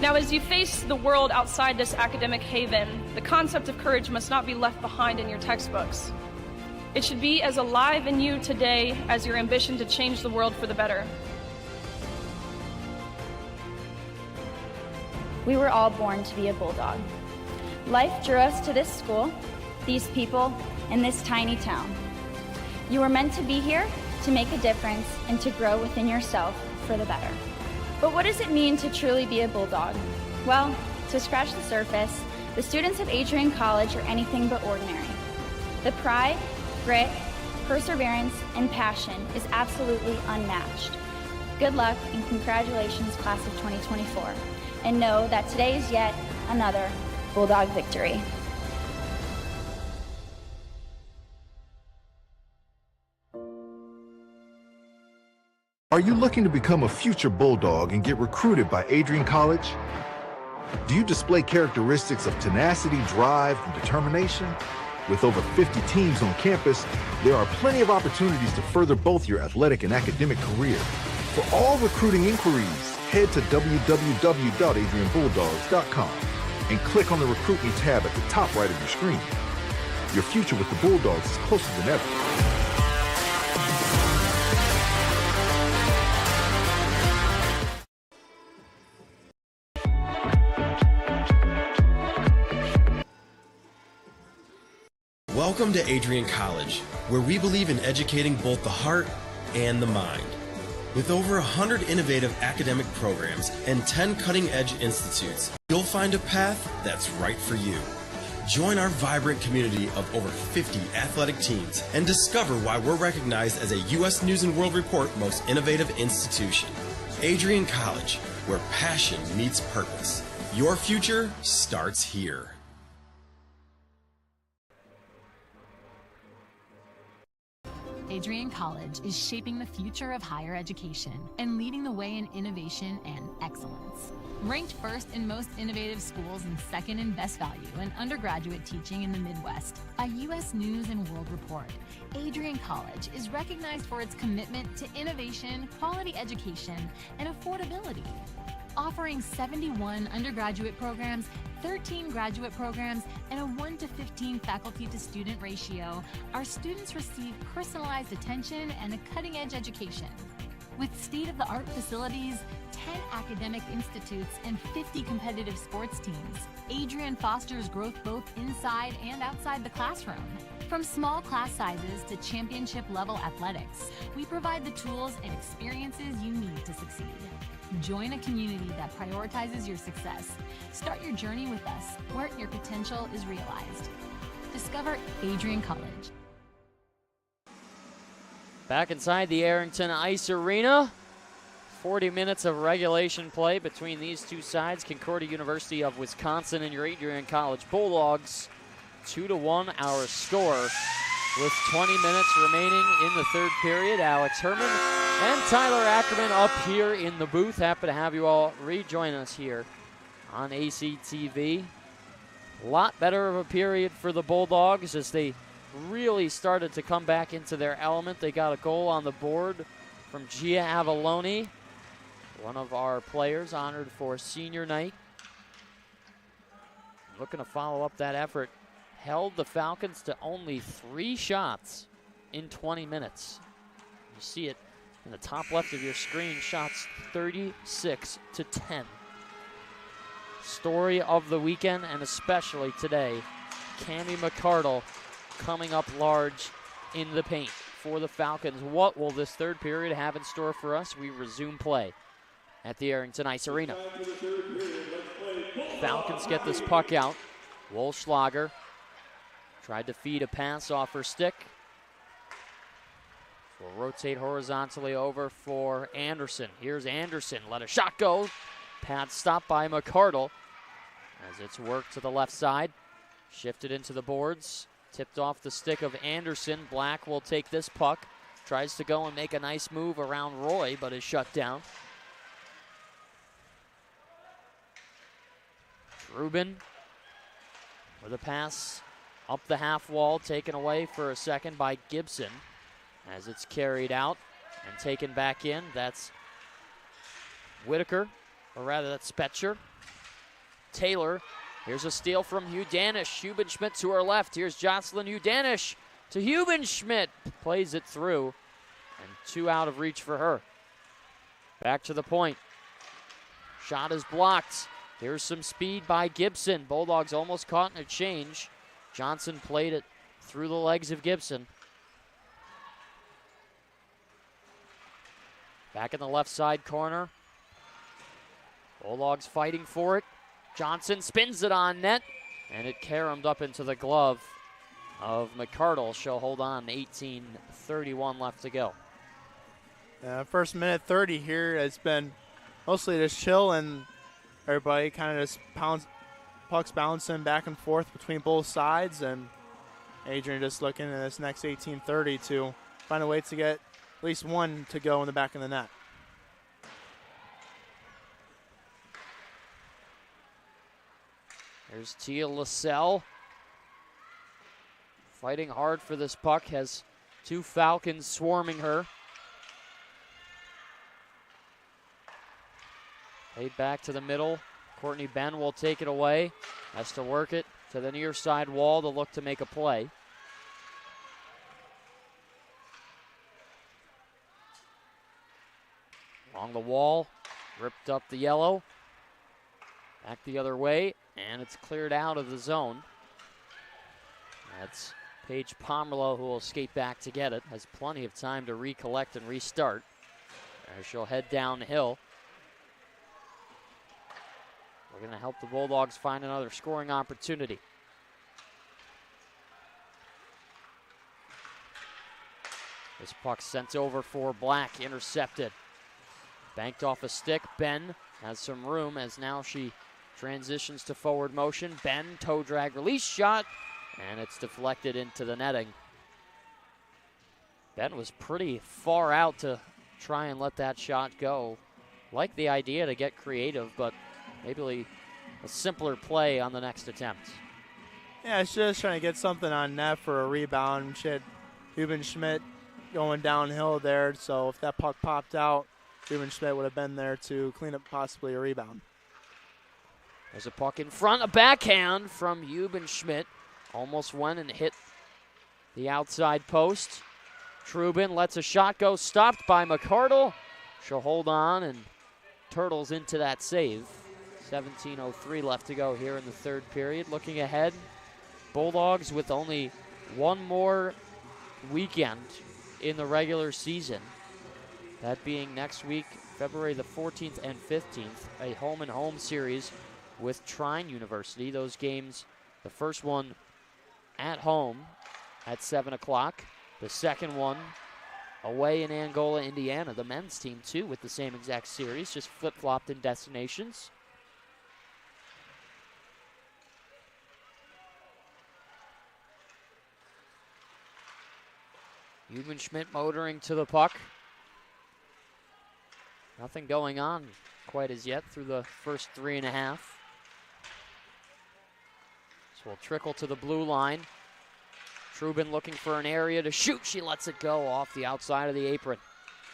Now, as you face the world outside this academic haven, the concept of courage must not be left behind in your textbooks. It should be as alive in you today as your ambition to change the world for the better. We were all born to be a Bulldog. Life drew us to this school, these people, and this tiny town. You were meant to be here to make a difference and to grow within yourself for the better. But what does it mean to truly be a Bulldog? Well, to scratch the surface, the students of Adrian College are anything but ordinary. The pride, grit, perseverance, and passion is absolutely unmatched. Good luck and congratulations, class of 2024. And know that today is yet another Bulldog victory. Are you looking to become a future Bulldog and get recruited by Adrian College? Do you display characteristics of tenacity, drive, and determination? With over 50 teams on campus, there are plenty of opportunities to further both your athletic and academic career. For all recruiting inquiries, head to www.adrianbulldogs.com and click on the Recruit Me tab at the top right of your screen. Your future with the Bulldogs is closer than ever. Welcome to Adrian College, where we believe in educating both the heart and the mind. With over 100 innovative academic programs and 10 cutting-edge institutes, you'll find a path that's right for you. Join our vibrant community of over 50 athletic teams and discover why we're recognized as a U.S. News & World Report Most Innovative Institution. Adrian College, where passion meets purpose. Your future starts here. Adrian College is shaping the future of higher education and leading the way in innovation and excellence. Ranked first in most innovative schools and second in best value in undergraduate teaching in the Midwest by U.S. News & World Report, Adrian College is recognized for its commitment to innovation, quality education, and affordability. Offering 71 undergraduate programs, 13 graduate programs, and a 1:15 faculty-to-student ratio, our students receive personalized attention and a cutting-edge education. With state-of-the-art facilities, 10 academic institutes, and 50 competitive sports teams, Adrian fosters growth both inside and outside the classroom. From small class sizes to championship-level athletics, we provide the tools and experiences you need to succeed. Join a community that prioritizes your success. Start your journey with us, where your potential is realized. Discover Adrian College. Back inside the Arrington Ice Arena, 40 minutes of regulation play between these two sides. Concordia University of Wisconsin and your Adrian College Bulldogs. 2-1 our score. With 20 minutes remaining in the third period, Alex Herman and Tyler Ackerman up here in the booth. Happy to have you all rejoin us here on ACTV. A lot better of a period for the Bulldogs as they really started to come back into their element. They got a goal on the board from Gia Avalone, one of our players honored for senior night. Looking to follow up that effort. Held the Falcons to only 3 shots in 20 minutes. You see it In the top left of your screen, shots 36-10. Story of the weekend, and especially today, Cami McCardle coming up large in the paint for the Falcons. What will this third period have in store for us? We resume play at the Arrington Ice Arena. Falcons get this puck out. Wolschlager tried to feed a pass off her stick. Will rotate horizontally over for Anderson. Here's Anderson, let a shot go. Pad stopped by McCardle as it's worked to the left side. Shifted into the boards. Tipped off the stick of Anderson. Black will take this puck. Tries to go and make a nice move around Roy, but is shut down. Rubin with a pass up the half wall, taken away for a second by Gibson as it's carried out and taken back in. That's Whitaker, or rather that's Spetcher. Taylor, here's a steal from Hugh-Danish. Hubenschmidt to her left. Here's Jocelyn Hugh-Danish to Hubenschmidt. Plays it through, and 2 out of reach for her. Back to the point. Shot is blocked. Here's some speed by Gibson. Bulldogs almost caught in a change. Johnson played it through the legs of Gibson. Back in the left side corner. Bulldogs fighting for it. Johnson spins it on net, and it caromed up into the glove of McCardle. She'll hold on. 18:31 left to go. First minute 30 here has been mostly just chill, and everybody kind of just pucks bouncing back and forth between both sides, and Adrian just looking at this next 18:30 to find a way to get at least one to go in the back of the net. There's Tia LaSalle fighting hard for this puck, has 2 Falcons swarming her. Played back to the middle. Courtney Ben will take it away. Has to work it to the near side wall to look to make a play. Along the wall, ripped up the yellow. Back the other way, and it's cleared out of the zone. That's Paige Pomerleau who will skate back to get it. Has plenty of time to recollect and restart. There she'll head downhill. We're going to help the Bulldogs find another scoring opportunity. This puck sent over for Black, intercepted. Banked off a stick. Ben has some room as now she transitions to forward motion. Ben, toe drag release shot, and it's deflected into the netting. Ben was pretty far out to try and let that shot go. Like the idea to get creative, but maybe a simpler play on the next attempt. Yeah, she's just trying to get something on net for a rebound. She had Hubenschmidt going downhill there, so if that puck popped out, Hubenschmidt would have been there to clean up possibly a rebound. There's a puck in front, a backhand from Hubenschmidt. Almost went and hit the outside post. Trubin lets a shot go, stopped by McCardle. She'll hold on and turtles into that save. 17:03 left to go here in the third period. Looking ahead, Bulldogs with only one more weekend in the regular season. That being next week, February the 14th and 15th, a home-and-home series with Trine University. Those games, the first one at home at 7 o'clock. The second one away in Angola, Indiana. The men's team, too, with the same exact series, just flip-flopped in destinations. Hubenschmidt motoring to the puck. Nothing going on quite as yet through the first 3.5. So we'll trickle to the blue line. Trubin looking for an area to shoot. She lets it go off the outside of the apron.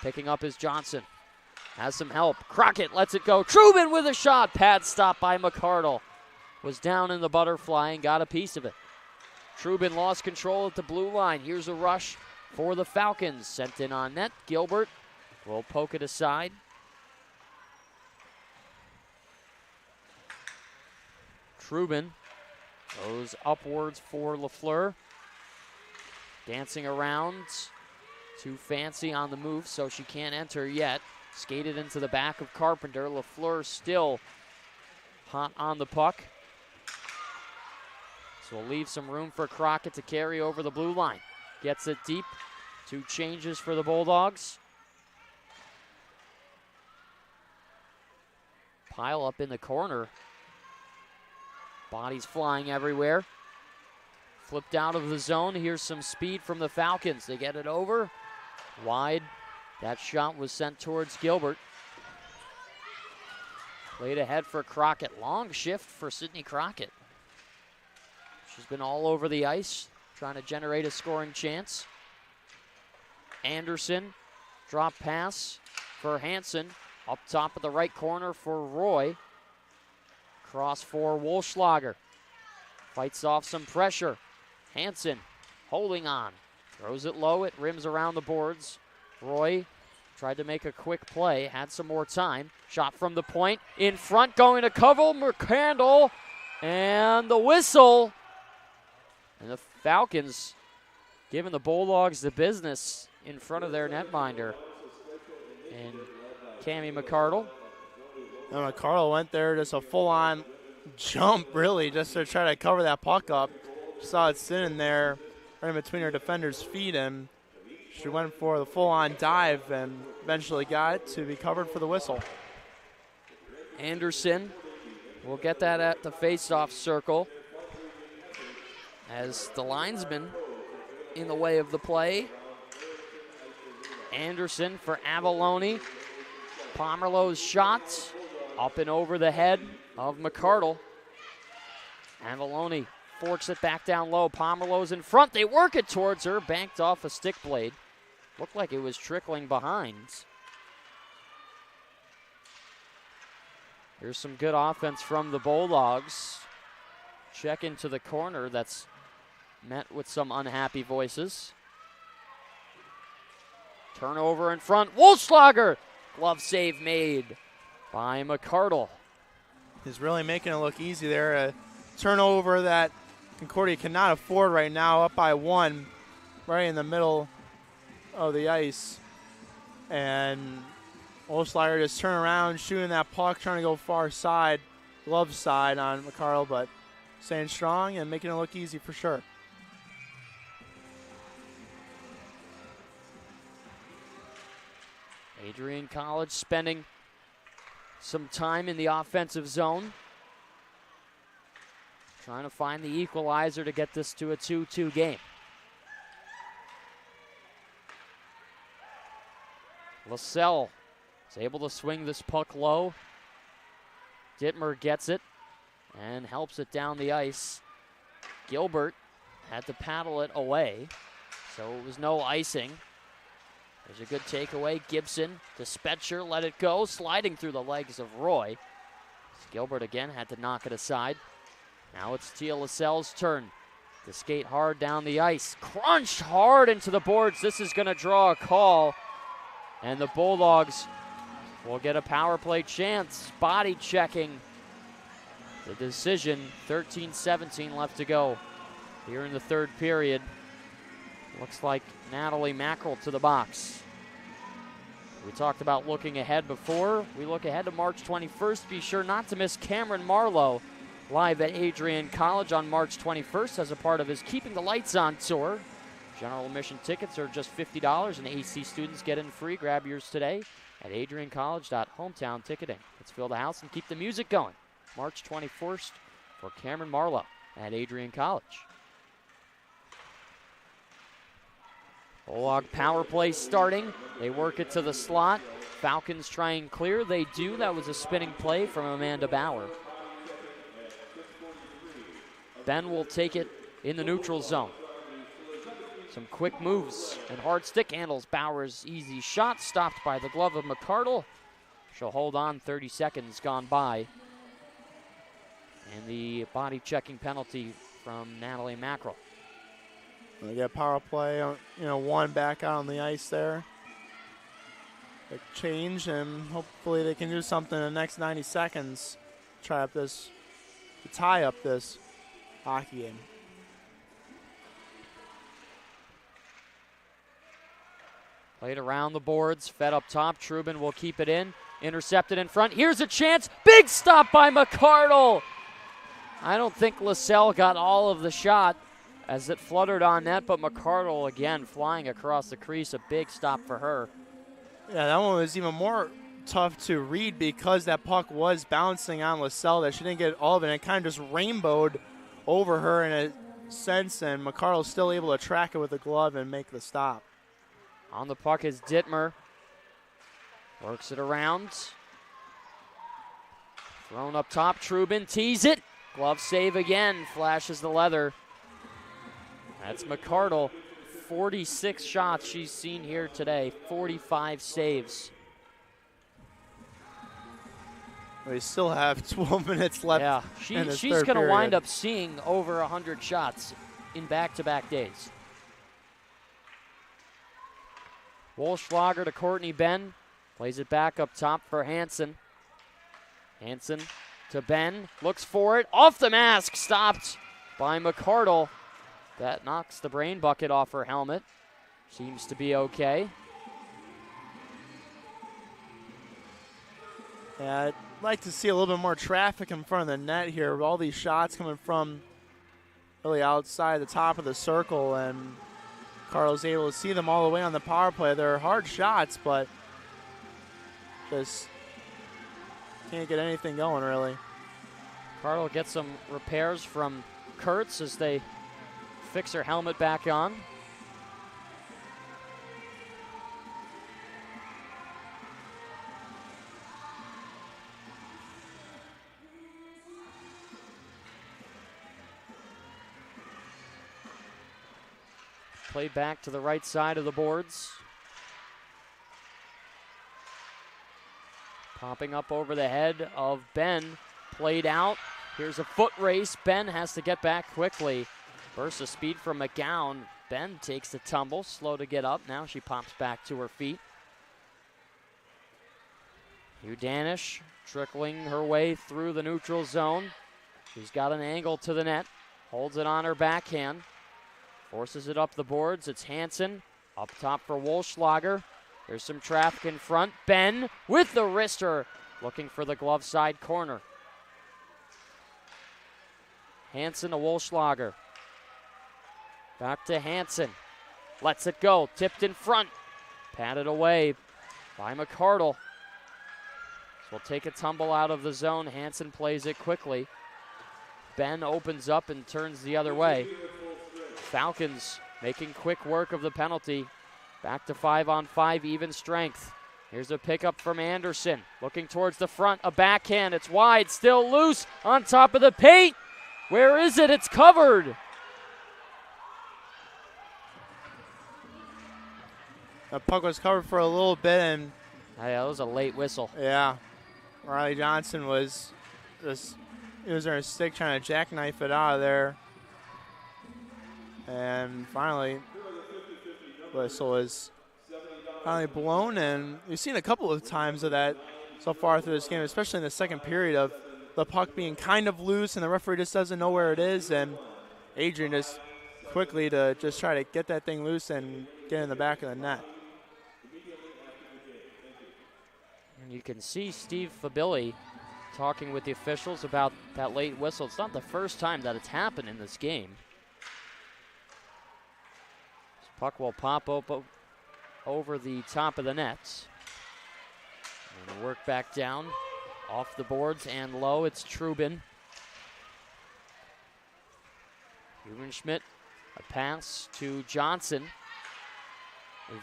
Picking up is Johnson. Has some help. Crockett lets it go. Trubin with a shot. Pad stop by McCardle. Was down in the butterfly and got a piece of it. Trubin lost control at the blue line. Here's a rush for the Falcons. Sent in on net. Gilbert will poke it aside. Trubin goes upwards for LaFleur. Dancing around. Too fancy on the move, so she can't enter yet. Skated into the back of Carpenter. LaFleur still hot on the puck. So we'll leave some room for Crockett to carry over the blue line. Gets it deep. 2 changes for the Bulldogs. Pile up in the corner. Bodies flying everywhere. Flipped out of the zone. Here's some speed from the Falcons. They get it over. Wide. That shot was sent towards Gilbert. Played ahead for Crockett. Long shift for Sydney Crockett. She's been all over the ice, trying to generate a scoring chance. Anderson, drop pass for Hansen. Up top of the right corner for Roy. Cross for Wolfschlager. Fights off some pressure. Hansen holding on. Throws it low, it rims around the boards. Roy tried to make a quick play, had some more time. Shot from the point, in front, going to cover McCandle. And the whistle. And the Falcons giving the Bulldogs the business in front of their netminder. And Cammie McCardle. And McCardle went there, just a full-on jump, really, just to try to cover that puck up. Saw it sitting there right in between her defender's feet, and she went for the full-on dive and eventually got it to be covered for the whistle. Anderson will get that at the face-off circle as the linesman in the way of the play. Anderson for Avalone. Pomerleau's shot up and over the head of McCardle. Avalone forks it back down low. Pomerleau's in front. They work it towards her. Banked off a stick blade. Looked like it was trickling behind. Here's some good offense from the Bulldogs. Check into the corner that's met with some unhappy voices. Turnover in front. Wolfschlager! Glove save made by McCardle. He's really making it look easy there. A turnover that Concordia cannot afford right now, up by 1, right in the middle of the ice. And Wolfschlager just turn around, shooting that puck, trying to go far side, glove side on McCardle, but staying strong and making it look easy for sure. Adrian College spending some time in the offensive zone. Trying to find the equalizer to get this to a 2-2 game. LaSalle is able to swing this puck low. Dittmer gets it and helps it down the ice. Gilbert had to paddle it away, so it was no icing. There's a good takeaway. Gibson to Spetcher, let it go, sliding through the legs of Roy. Gilbert again had to knock it aside. Now it's Tia LaSalle's turn to skate hard down the ice. Crunched hard into the boards. This is going to draw a call, and the Bulldogs will get a power play chance. Body checking the decision. 13-17 left to go here in the third period. Looks like Natalie Mackerel to the box. We talked about looking ahead before. We look ahead to March 21st. Be sure not to miss Cameron Marlowe live at Adrian College on March 21st as a part of his Keeping the Lights On tour. General admission tickets are just $50 and AC students get in free. Grab yours today at adriancollege.hometown ticketing. Let's fill the house and keep the music going. March 21st for Cameron Marlowe at Adrian College. Bulldog power play starting. They work it to the slot. Falcons try and clear. They do. That was a spinning play from Amanda Bauer. Ben will take it in the neutral zone. Some quick moves and hard stick handles. Bauer's easy shot stopped by the glove of McCardle. She'll hold on. 30 seconds gone by. And the body checking penalty from Natalie Mackerel. They get power play, one back out on the ice there. a change, and hopefully they can do something in the next 90 seconds. To tie up this hockey game. Played around the boards, fed up top. Trubin will keep it in. Intercepted in front. Here's a chance. Big stop by McCardle. I don't think LaSalle got all of the shot as it fluttered on net, but McCardle again flying across the crease. A big stop for her. Yeah, that one was even more tough to read because that puck was bouncing on LaSalle, that she didn't get all of it, and it kind of just rainbowed over her in a sense, and McCardle's still able to track it with a glove and make the stop. On the puck is Dittmer. Works it around. Thrown up top. Trubin tees it. Glove save again. Flashes the leather. That's McCardle. 46 shots she's seen here today. 45 saves. We still have 12 minutes left. Yeah, she's going to wind up seeing over 100 shots in back-to-back days. Wolschlager to Courtney Ben. Plays it back up top for Hansen. Hansen to Ben. Looks for it. Off the mask. Stopped by McCardle. That knocks the brain bucket off her helmet. Seems to be okay. Yeah, I'd like to see a little bit more traffic in front of the net here. All these shots coming from really outside the top of the circle, and Carl's able to see them all the way on the power play. They're hard shots, but just can't get anything going, really. Carl gets some repairs from Kurtz as they fix her helmet back on. Play back to the right side of the boards. Popping up over the head of Ben. Played out. Here's a foot race. Ben has to get back quickly. Burst of speed from McGowan. Ben takes the tumble. Slow to get up. Now she pops back to her feet. Hugh Danish trickling her way through the neutral zone. She's got an angle to the net. Holds it on her backhand. Forces it up the boards. It's Hansen up top for Wolschlager. There's some traffic in front. Ben with the wrister looking for the glove side corner. Hansen to Wolschlager. Back to Hansen. Lets it go. Tipped in front. Patted away by McCardle. So we'll take a tumble out of the zone. Hansen plays it quickly. Ben opens up and turns the other way. Falcons making quick work of the penalty. Back to 5-on-5, even strength. Here's a pickup from Anderson. Looking towards the front, a backhand. It's wide, still loose on top of the paint. Where is it? It's covered. The puck was covered for a little bit, and that was a late whistle. Yeah. Riley Johnson was just using her stick trying to jackknife it out of there. And finally, whistle is finally blown, and we've seen a couple of times of that so far through this game, especially in the second period, of the puck being kind of loose and the referee just doesn't know where it is, and Adrian just quickly to just try to get that thing loose and get in the back of the net. And you can see Steve Fabilli talking with the officials about that late whistle. It's not the first time that it's happened in this game. Puck will pop up over the top of the net. And work back down off the boards and low. It's Trubin. Schmidt, a pass to Johnson.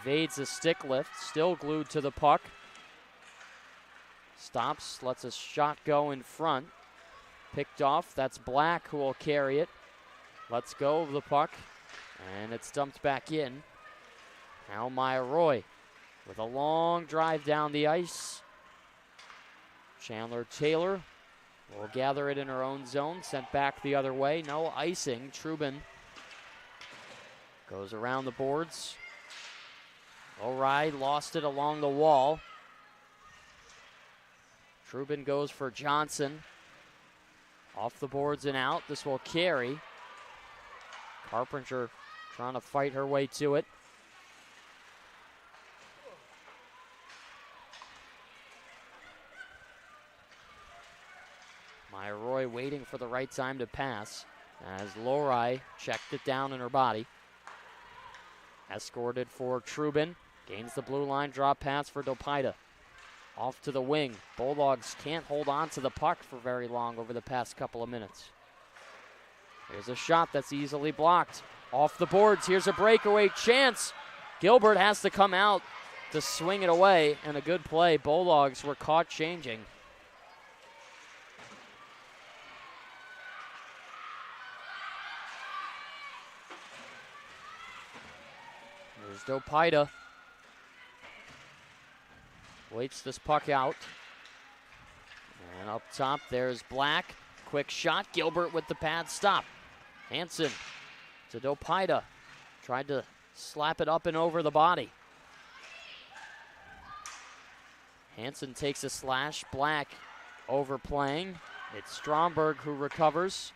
Evades the stick lift, still glued to the puck. Stops, lets a shot go in front. Picked off, that's Black who will carry it. Lets go of the puck. And it's dumped back in. Now Maya Roy with a long drive down the ice. Chandler Taylor will gather it in her own zone. Sent back the other way. No icing. Trubin goes around the boards. O'Reilly lost it along the wall. Trubin goes for Johnson. Off the boards and out. This will carry. Carpenter trying to fight her way to it. Maya Roy waiting for the right time to pass as Lorai checked it down in her body. Escorted for Trubin. Gains the blue line, drop pass for Dopaida. Off to the wing. Bulldogs can't hold on to the puck for very long over the past couple of minutes. Here's a shot that's easily blocked. Off the boards, here's a breakaway chance. Gilbert has to come out to swing it away, and a good play. Bulldogs were caught changing. There's Dopaida. Waits this puck out. And up top, there's Black. Quick shot. Gilbert with the pad stop. Hansen to Dopaida. Tried to slap it up and over the body. Hansen takes a slash. Black overplaying. It's Stromberg who recovers.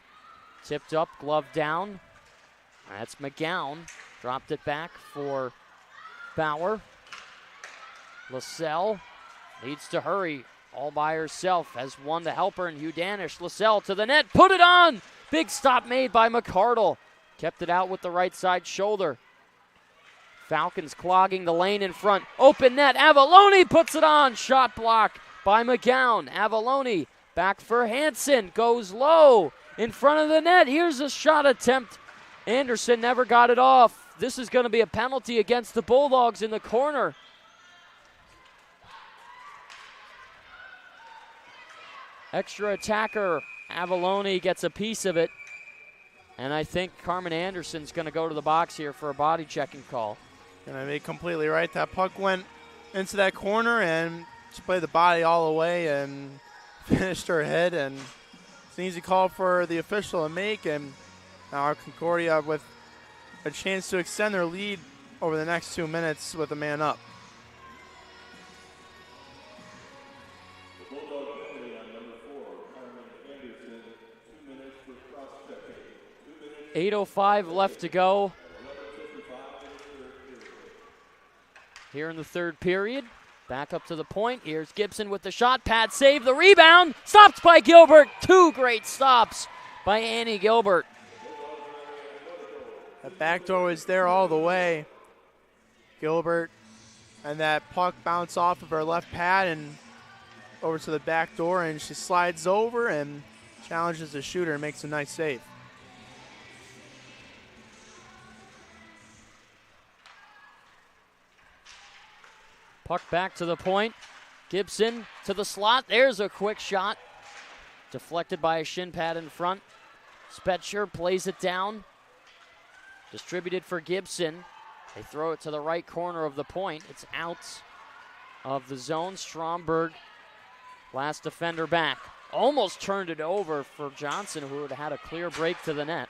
Tipped up, glove down. That's McGowan. Dropped it back for Bauer. LaSalle needs to hurry all by herself. Has one to help her, and Hugh Danish. LaSalle to the net. Put it on! Big stop made by McCardle. Kept it out with the right side shoulder. Falcons clogging the lane in front. Open net. Avalone puts it on. Shot block by McGowan. Avalone back for Hansen. Goes low in front of the net. Here's a shot attempt. Anderson never got it off. This is going to be a penalty against the Bulldogs in the corner. Extra attacker Avalone gets a piece of it. And I think Carmen Anderson's going to go to the box here for a body checking call. And I made completely right. That puck went into that corner, and she played the body all the way and finished her head. And it's an easy call for the official to make. And now Concordia with a chance to extend their lead over the next 2 minutes with a man up. 8:05 left to go here in the third period. Back up to the point. Here's Gibson with the shot. Pad save. The rebound. Stopped by Gilbert. Two great stops by Annie Gilbert. That backdoor was there all the way. Gilbert and that puck bounced off of her left pad and over to the back door, and she slides over and challenges the shooter and makes a nice save. Puck back to the point. Gibson to the slot. There's a quick shot. Deflected by a shin pad in front. Spetcher plays it down. Distributed for Gibson. They throw it to the right corner of the point. It's out of the zone. Stromberg, last defender back. Almost turned it over for Johnson, who had had a clear break to the net.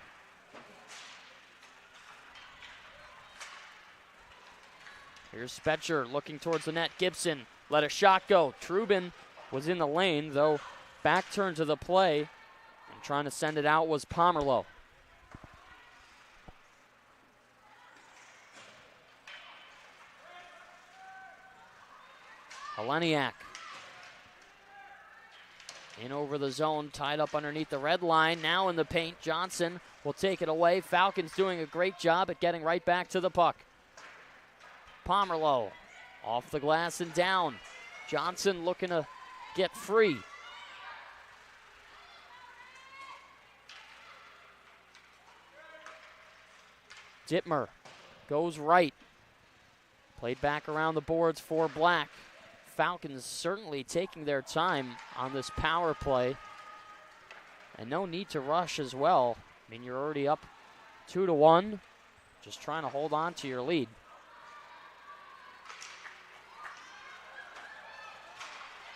Here's Spetcher looking towards the net. Gibson let a shot go. Trubin was in the lane, though back turn to the play. And trying to send it out was Pomerleau. Heleniak in over the zone, tied up underneath the red line. Now in the paint, Johnson will take it away. Falcons doing a great job at getting right back to the puck. Pomerleau off the glass and down. Johnson looking to get free. Dittmer goes right. Played back around the boards for Black. Falcons certainly taking their time on this power play. And no need to rush as well. I mean, you're already up 2-1. Just trying to hold on to your lead.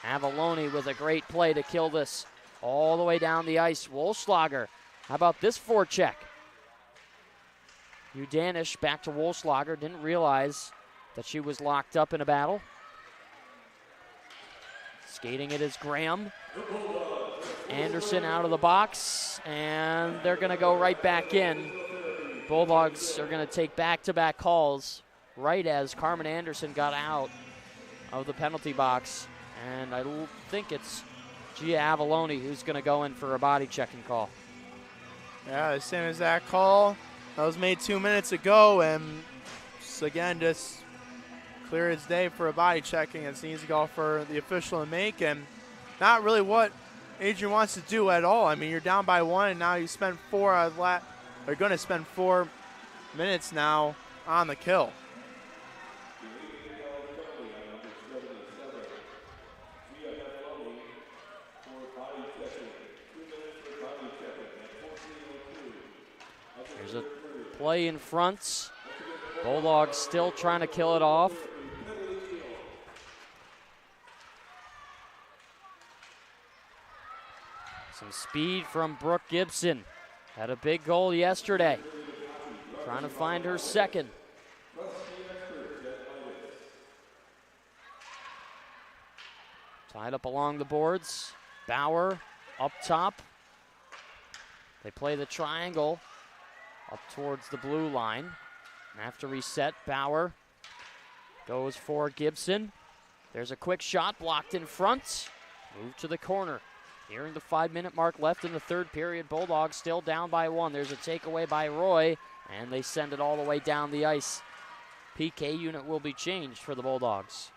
Avalone with a great play to kill this all the way down the ice. Wolfschlager, how about this forecheck? Udanish back to Wolfschlager. Didn't realize that she was locked up in a battle. Skating it is Graham. Anderson out of the box, and they're going to go right back in. Bulldogs are going to take back-to-back calls right as Carmen Anderson got out of the penalty box. And I think it's Gia Avalone who's going to go in for a body checking call. Yeah, the same as that call that was made 2 minutes ago, and again, just clear as day for a body checking. It's an easy call for the official to make, and not really what Adrian wants to do at all. I mean, you're down by 1, and now you spend 4 They're going to spend 4 minutes now on the kill. There's a play in front. Bulldogs still trying to kill it off. Some speed from Brooke Gibson. Had a big goal yesterday. Trying to find her second. Tied up along the boards. Bauer up top. They play the triangle up towards the blue line. And after reset, Bauer goes for Gibson. There's a quick shot blocked in front. Move to the corner. Nearing the 5-minute mark left in the third period. Bulldogs still down by 1. There's a takeaway by Roy, and they send it all the way down the ice. PK unit will be changed for the Bulldogs.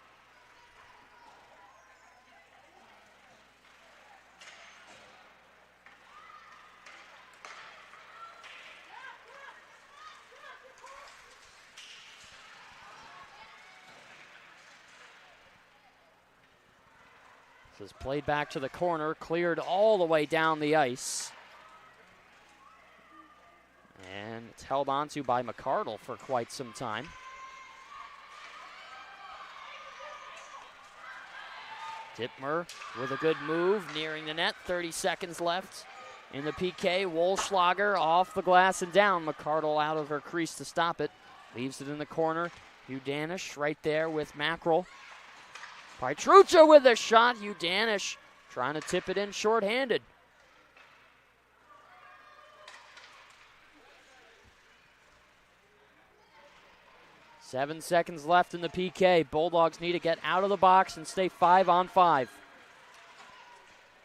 This is played back to the corner, cleared all the way down the ice. And it's held onto by McCardle for quite some time. Dittmer with a good move, nearing the net, 30 seconds left in the PK. Wolschlager off the glass and down. McCardle out of her crease to stop it. Leaves it in the corner. Hugh Danish right there with Mackerel. Pietrucha with a shot. Hugh Danish trying to tip it in shorthanded. Seven seconds left in the PK. Bulldogs need to get out of the box and stay 5-on-5.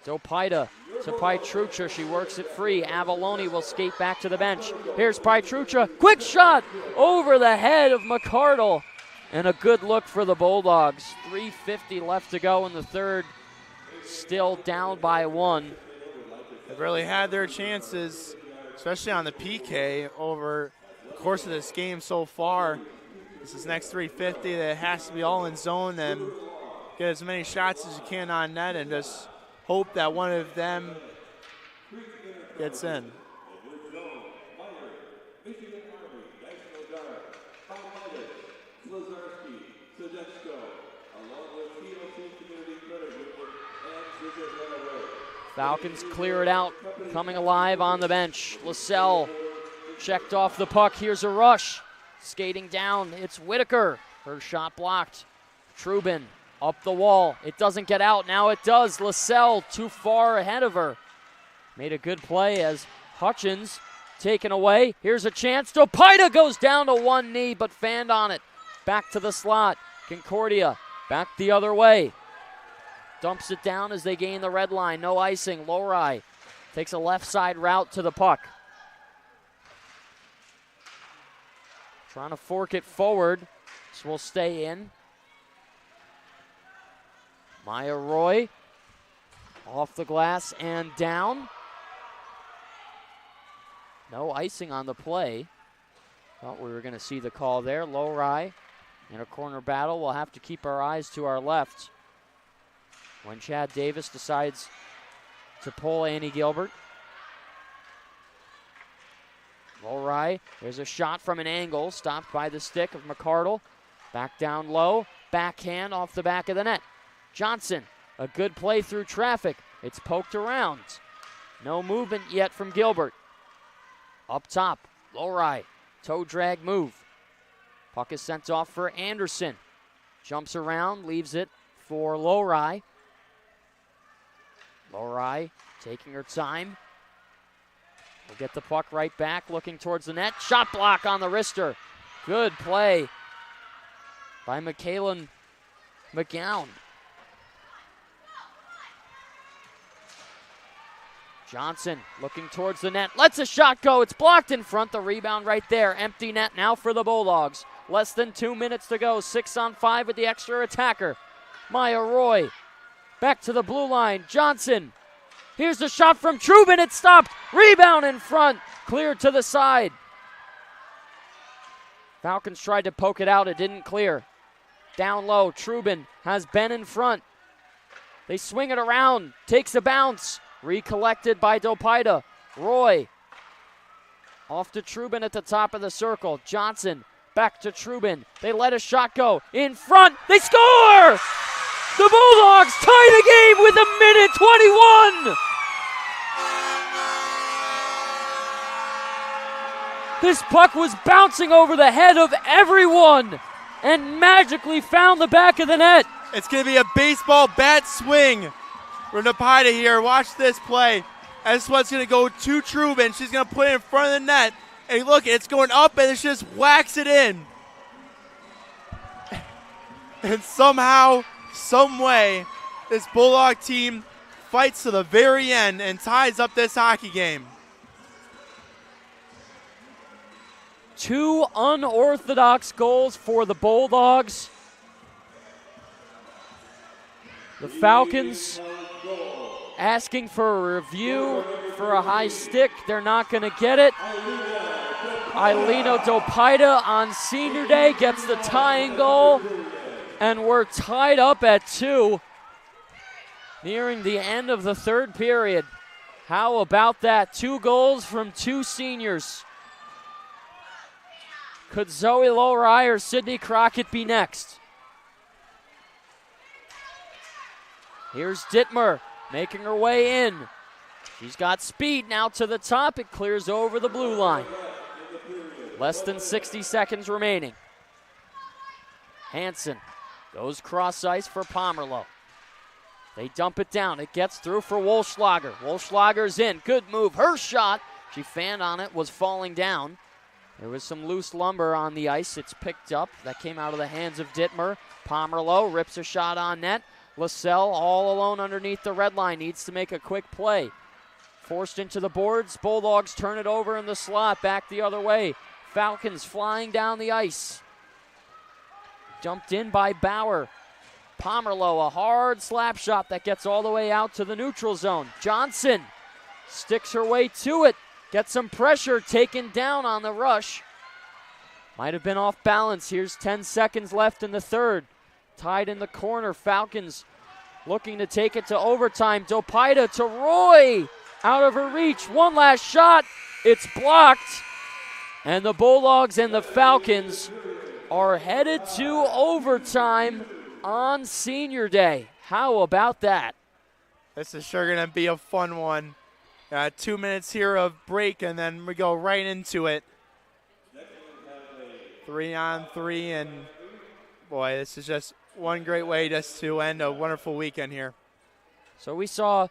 Zopida to Pietrucha. She works it free. Avalone will skate back to the bench. Here's Pietrucha. Quick shot over the head of McCardle. And a good look for the Bulldogs. 3:50 left to go in the third. Still down by 1. They've really had their chances, especially on the PK, over the course of this game so far. This is next 3:50. That has to be all in zone and get as many shots as you can on net and just hope that one of them gets in. Falcons clear it out. Coming alive on the bench. Lascelles checked off the puck. Here's a rush. Skating down, it's Whitaker. Her shot blocked. Trubin up the wall. It doesn't get out. Now it does. Lascelles too far ahead of her. Made a good play as Hutchins taken away. Here's a chance. Zopida goes down to one knee, but fanned on it. Back to the slot. Concordia back the other way. Dumps it down as they gain the red line. No icing. Lowry takes a left side route to the puck. Trying to fork it forward. This will stay in. Maya Roy off the glass and down. No icing on the play. Thought we were going to see the call there. Lowry in a corner battle. We'll have to keep our eyes to our left when Chad Davis decides to pull Annie Gilbert. Lowry, there's a shot from an angle, stopped by the stick of McCardle. Back down low, backhand off the back of the net. Johnson, a good play through traffic. It's poked around. No movement yet from Gilbert. Up top, Lowry, toe drag move. Puck is sent off for Anderson. Jumps around, leaves it for Lowry. Lowry taking her time. Will get the puck right back, looking towards the net. Shot block on the wrister. Good play by Michaela McGowan. Johnson looking towards the net. Lets a shot go. It's blocked in front. The rebound right there. Empty net now for the Bulldogs. Less than 2 minutes to go. 6-on-5 with the extra attacker. Maya Roy. Back to the blue line. Johnson. Here's the shot from Trubin. It's stopped. Rebound in front. Cleared to the side. Falcons tried to poke it out. It didn't clear. Down low. Trubin has Ben in front. They swing it around. Takes a bounce. Recollected by Dopaida. Roy. Off to Trubin at the top of the circle. Johnson. Back to Trubin. They let a shot go. In front. They score! The Bulldogs tie the game with 1:21. This puck was bouncing over the head of everyone and magically found the back of the net. It's going to be a baseball bat swing for Dopaida here. Watch this play. This one's going to go to Trubin. She's going to put it in front of the net. And look, it's going up and it just whacks it in. And somehow, some way, this Bulldog team fights to the very end and ties up this hockey game. 2 unorthodox goals for the Bulldogs. The Falcons asking for a review for a high stick. They're not going to get it. Ailina Dopaida on senior day gets the tying goal. And we're tied up at 2, nearing the end of the third period. How about that? 2 goals from 2 seniors. Could Zoe Lowry or Sydney Crockett be next? Here's Dittmer making her way in. She's got speed now to the top. It clears over the blue line. Less than 60 seconds remaining. Hansen goes cross ice for Pomerleau. They dump it down. It gets through for Wolfschlager. Wolfschlager's in. Good move. Her shot. She fanned on it, was falling down. There was some loose lumber on the ice. It's picked up. That came out of the hands of Dittmer. Pomerleau rips a shot on net. LaSalle all alone underneath the red line. Needs to make a quick play. Forced into the boards. Bulldogs turn it over in the slot. Back the other way. Falcons flying down the ice. Dumped in by Bauer. Pomerleau, a hard slap shot that gets all the way out to the neutral zone. Johnson sticks her way to it. Gets some pressure, taken down on the rush. Might have been off balance. Here's 10 seconds left in the third. Tied in the corner. Falcons looking to take it to overtime. Dopaida to Roy. Out of her reach. One last shot. It's blocked. And the Bulldogs and the Falcons are headed to overtime on senior day. How about that? This is sure going to be a fun one. 2 minutes here of break, and then we go right into it. 3-on-3, and boy, this is just one great way just to end a wonderful weekend here. So we saw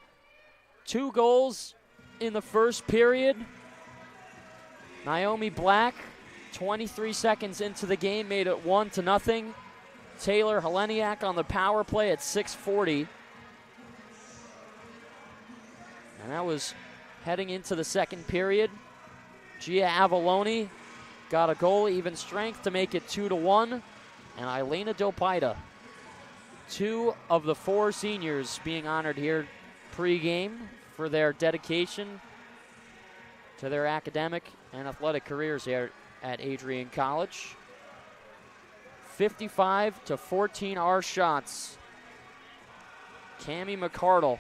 2 goals in the first period. Naomi Black, 23 seconds into the game, made it 1-0. Taylor Heleniak on the power play at 6:40. And that was heading into the second period. Gia Avalone got a goal, even strength to make it 2-1. And Ailina Dopaida, 2 of the 4 seniors being honored here pregame for their dedication to their academic and athletic careers here at Adrian College. 55-14 our shots. Cammie McCardle,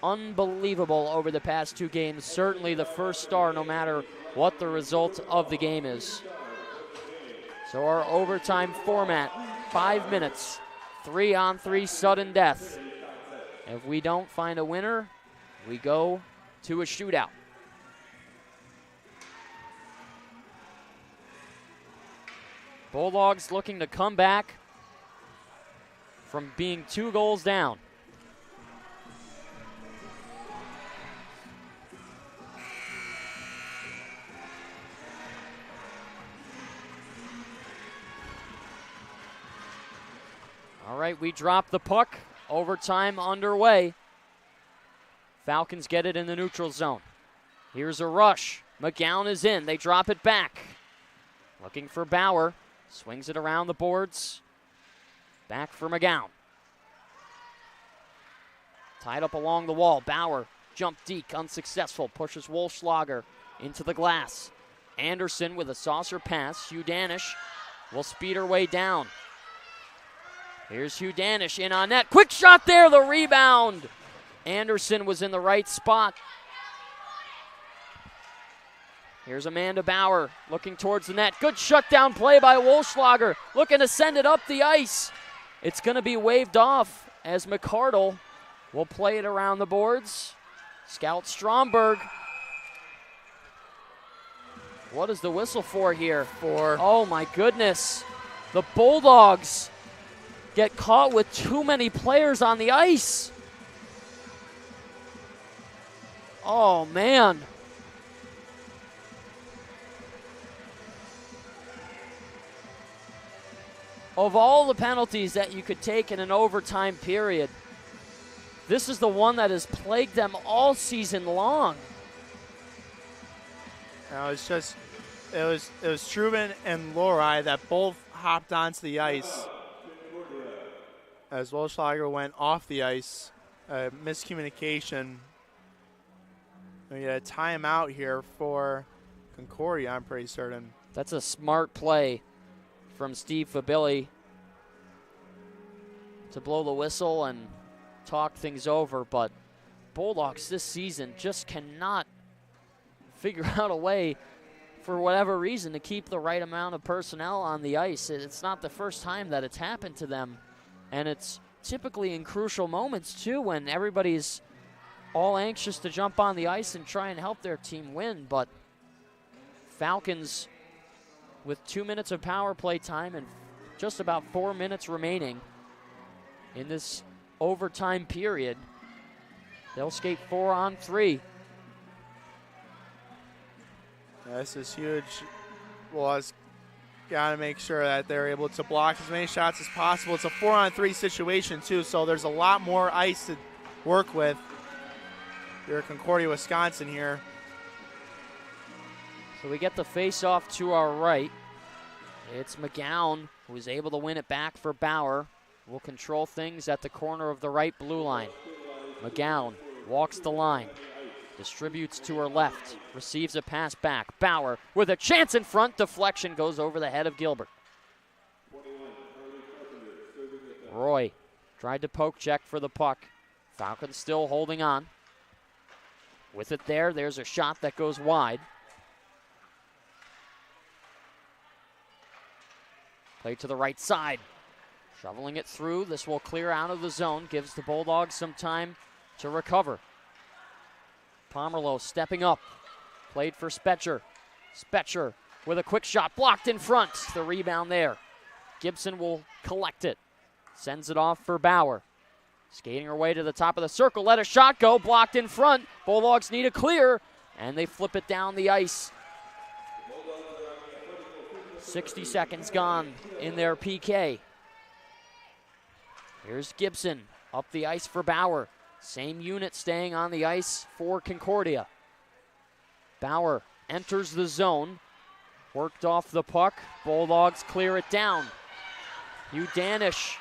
unbelievable over the past 2 games. Certainly the first star, no matter what the result of the game is. So our overtime format, 5 minutes, 3-on-3 sudden death. If we don't find a winner, we go to a shootout. Bulldogs looking to come back from being 2 goals down. right, we drop the puck. Overtime underway. Falcons get it in the neutral zone. Here's a rush. McGowan is in. They drop it back. Looking for Bauer. Swings it around the boards. Back for McGowan. Tied up along the wall. Bauer, jump deke, unsuccessful. Pushes Wolfschlager into the glass. Anderson with a saucer pass. Hugh Danish will speed her way down. Here's Hugh Danish in on net. Quick shot there, the rebound. Anderson was in the right spot. Here's Amanda Bauer looking towards the net. Good shutdown play by Wolfschlager, looking to send it up the ice. It's going to be waved off as McCardle will play it around the boards. Scout Stromberg. What is the whistle for here? Oh my goodness. The Bulldogs get caught with too many players on the ice. Oh man. Of all the penalties that you could take in an overtime period, this is the one that has plagued them all season long. No, it was Truman and Lori that both hopped onto the ice as Wolfschlager went off the ice. Miscommunication. We get a timeout here for Concordia, I'm pretty certain. That's a smart play from Steve Fabilli to blow the whistle and talk things over, but Bulldogs this season just cannot figure out a way, for whatever reason, to keep the right amount of personnel on the ice. It's not the first time that it's happened to them, and it's typically in crucial moments too when everybody's all anxious to jump on the ice and try and help their team win. But Falcons with 2 minutes of power play time and just about 4 minutes remaining in this overtime period, they'll skate 4-on-3. This is huge. Well, got to make sure that they're able to block as many shots as possible. It's a 4-on-3 situation too, so there's a lot more ice to work with here at Concordia, Wisconsin here. So we get the face-off to our right. It's McGowan who is able to win it back for Bauer. Will control things at the corner of the right blue line. McGowan walks the line. Distributes to her left. Receives a pass back. Bauer with a chance in front. Deflection goes over the head of Gilbert. Roy tried to poke check for the puck. Falcons still holding on. With it there, there's a shot that goes wide. Play to the right side. Shoveling it through. This will clear out of the zone. Gives the Bulldogs some time to recover. Pomerleau stepping up. Played for Spetcher. Spetcher with a quick shot. Blocked in front. The rebound there. Gibson will collect it. Sends it off for Bauer. Skating her way to the top of the circle. Let a shot go. Blocked in front. Bulldogs need a clear. And they flip it down the ice. 60 seconds gone in their PK. Here's Gibson up the ice for Bauer. Same unit staying on the ice for Concordia. Bauer enters the zone. Worked off the puck. Bulldogs clear it down. Hugh Danish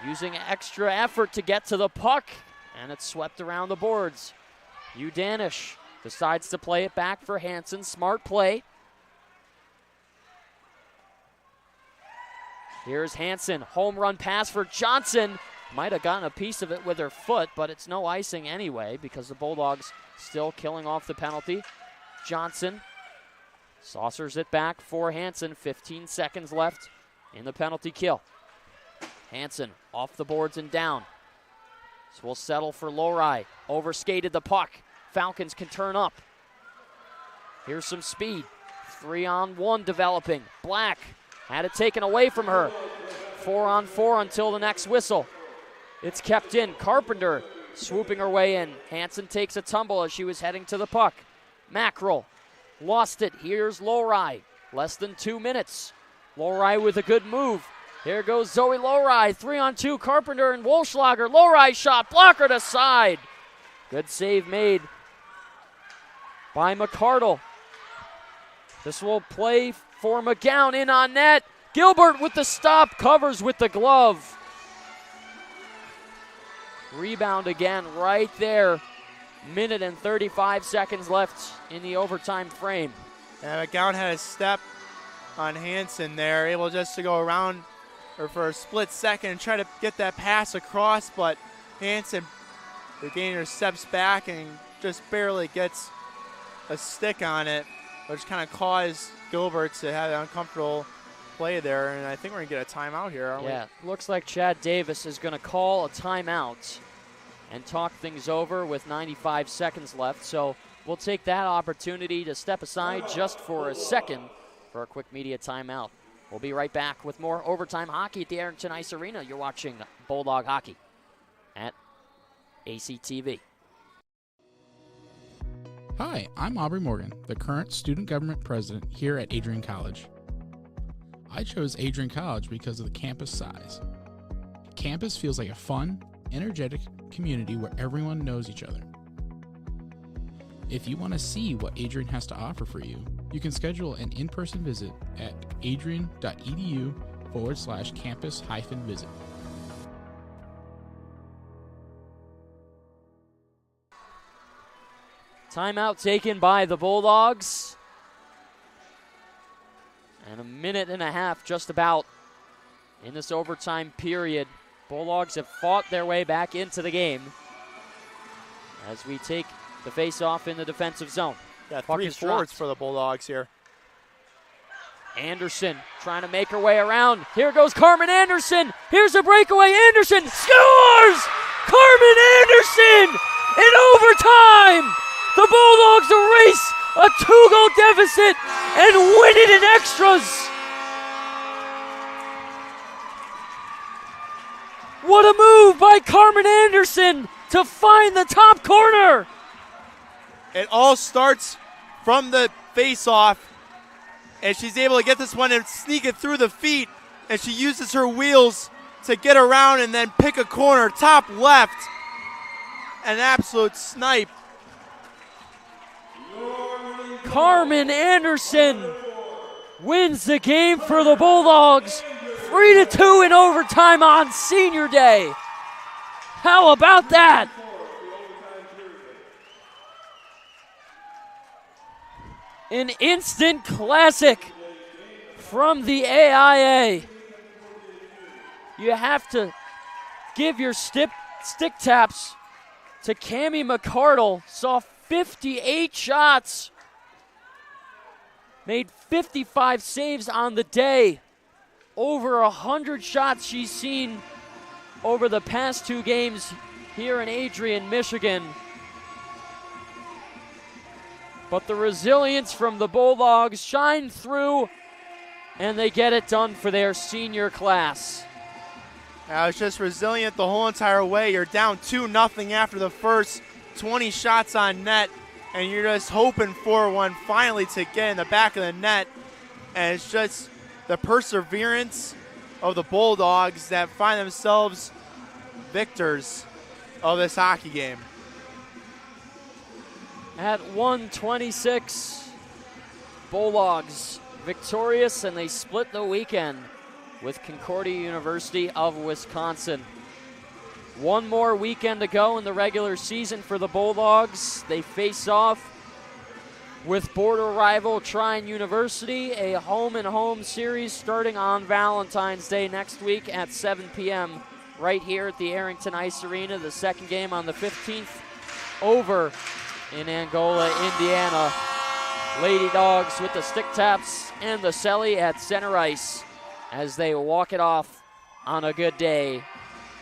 using extra effort to get to the puck. And it's swept around the boards. Hugh Danish decides to play it back for Hansen. Smart play. Here's Hansen, home run pass for Johnson. Might have gotten a piece of it with her foot, but it's no icing anyway because the Bulldogs still killing off the penalty. Johnson saucers it back for Hansen. 15 seconds left in the penalty kill. Hansen off the boards and down. So we'll settle for Lowry. Overskated the puck. Falcons can turn up. Here's some speed. 3-on-1 developing. Black had it taken away from her. 4-on-4 until the next whistle. It's kept in. Carpenter swooping her way in. Hansen takes a tumble as she was heading to the puck. Mackerel lost it. Here's Lowry. Less than 2 minutes. Lowry with a good move. Here goes Zoe Lowry, 3-on-2, Carpenter and Wolschlager. Lowry shot, blocker to side. Good save made by McCardle. This will play for McGowan, in on net. Gilbert with the stop, covers with the glove. Rebound again right there. Minute and 35 seconds left in the overtime frame. Yeah, McGowan had a step on Hansen there, able just to go around or for a split second and try to get that pass across, but Hansen, the gainer, steps back and just barely gets a stick on it, which kind of caused Gilbert to have an uncomfortable play there, and I think we're going to get a timeout here, aren't we? Yeah, looks like Chad Davis is going to call a timeout and talk things over with 95 seconds left, so we'll take that opportunity to step aside just for a second for a quick media timeout. We'll be right back with more overtime hockey at the Arrington Ice Arena. You're watching Bulldog Hockey at ACTV. Hi, I'm Aubrey Morgan, the current student government president here at Adrian College. I chose Adrian College because of the campus size. Campus feels like a fun, energetic community where everyone knows each other. If you want to see what Adrian has to offer for you, you can schedule an in-person visit at adrian.edu/campus-visit. Timeout taken by the Bulldogs. And a minute and a half just about in this overtime period. Bulldogs have fought their way back into the game as we take the face-off in the defensive zone. Yeah, Puck 3 is forwards dropped. for the Bulldogs here. Anderson trying to make her way around. Here goes Carmen Anderson. Here's a breakaway. Anderson scores! Carmen Anderson in overtime! The Bulldogs erase a 2-goal deficit and win it in extras. What a move by Carmen Anderson to find the top corner. It all starts from the face-off, and she's able to get this one and sneak it through the feet, and she uses her wheels to get around and then pick a corner, top left. An absolute snipe. Carmen Anderson wins the game for the Bulldogs, 3-2 in overtime on senior day. How about that? An instant classic from the AIA. You have to give your stick taps to Cammie McCardle. Saw 58 shots. Made 55 saves on the day. Over 100 shots she's seen over the past 2 games here in Adrian, Michigan. But the resilience from the Bulldogs shine through, and they get it done for their senior class. It's just resilient the whole entire way. You're down 2-0 after the first 20 shots on net, and you're just hoping for one finally to get in the back of the net. And it's just the perseverance of the Bulldogs that find themselves victors of this hockey game. At 1:26, Bulldogs victorious, and they split the weekend with Concordia University of Wisconsin. One more weekend to go in the regular season for the Bulldogs. They face off with border rival Trine University, a home-and-home series starting on Valentine's Day next week at 7 p.m. right here at the Arrington Ice Arena. The second game on the 15th over in Angola, Indiana. Lady Dogs with the stick taps and the celly at center ice as they walk it off on a good day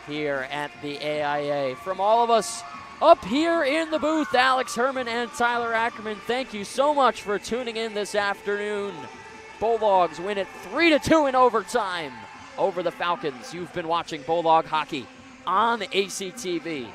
here at the AIA. From all of us up here in the booth, Alex Herman and Tyler Ackerman, thank you so much for tuning in this afternoon. Bulldogs win it 3-2 in overtime over the Falcons. You've been watching Bulldog Hockey on ACTV.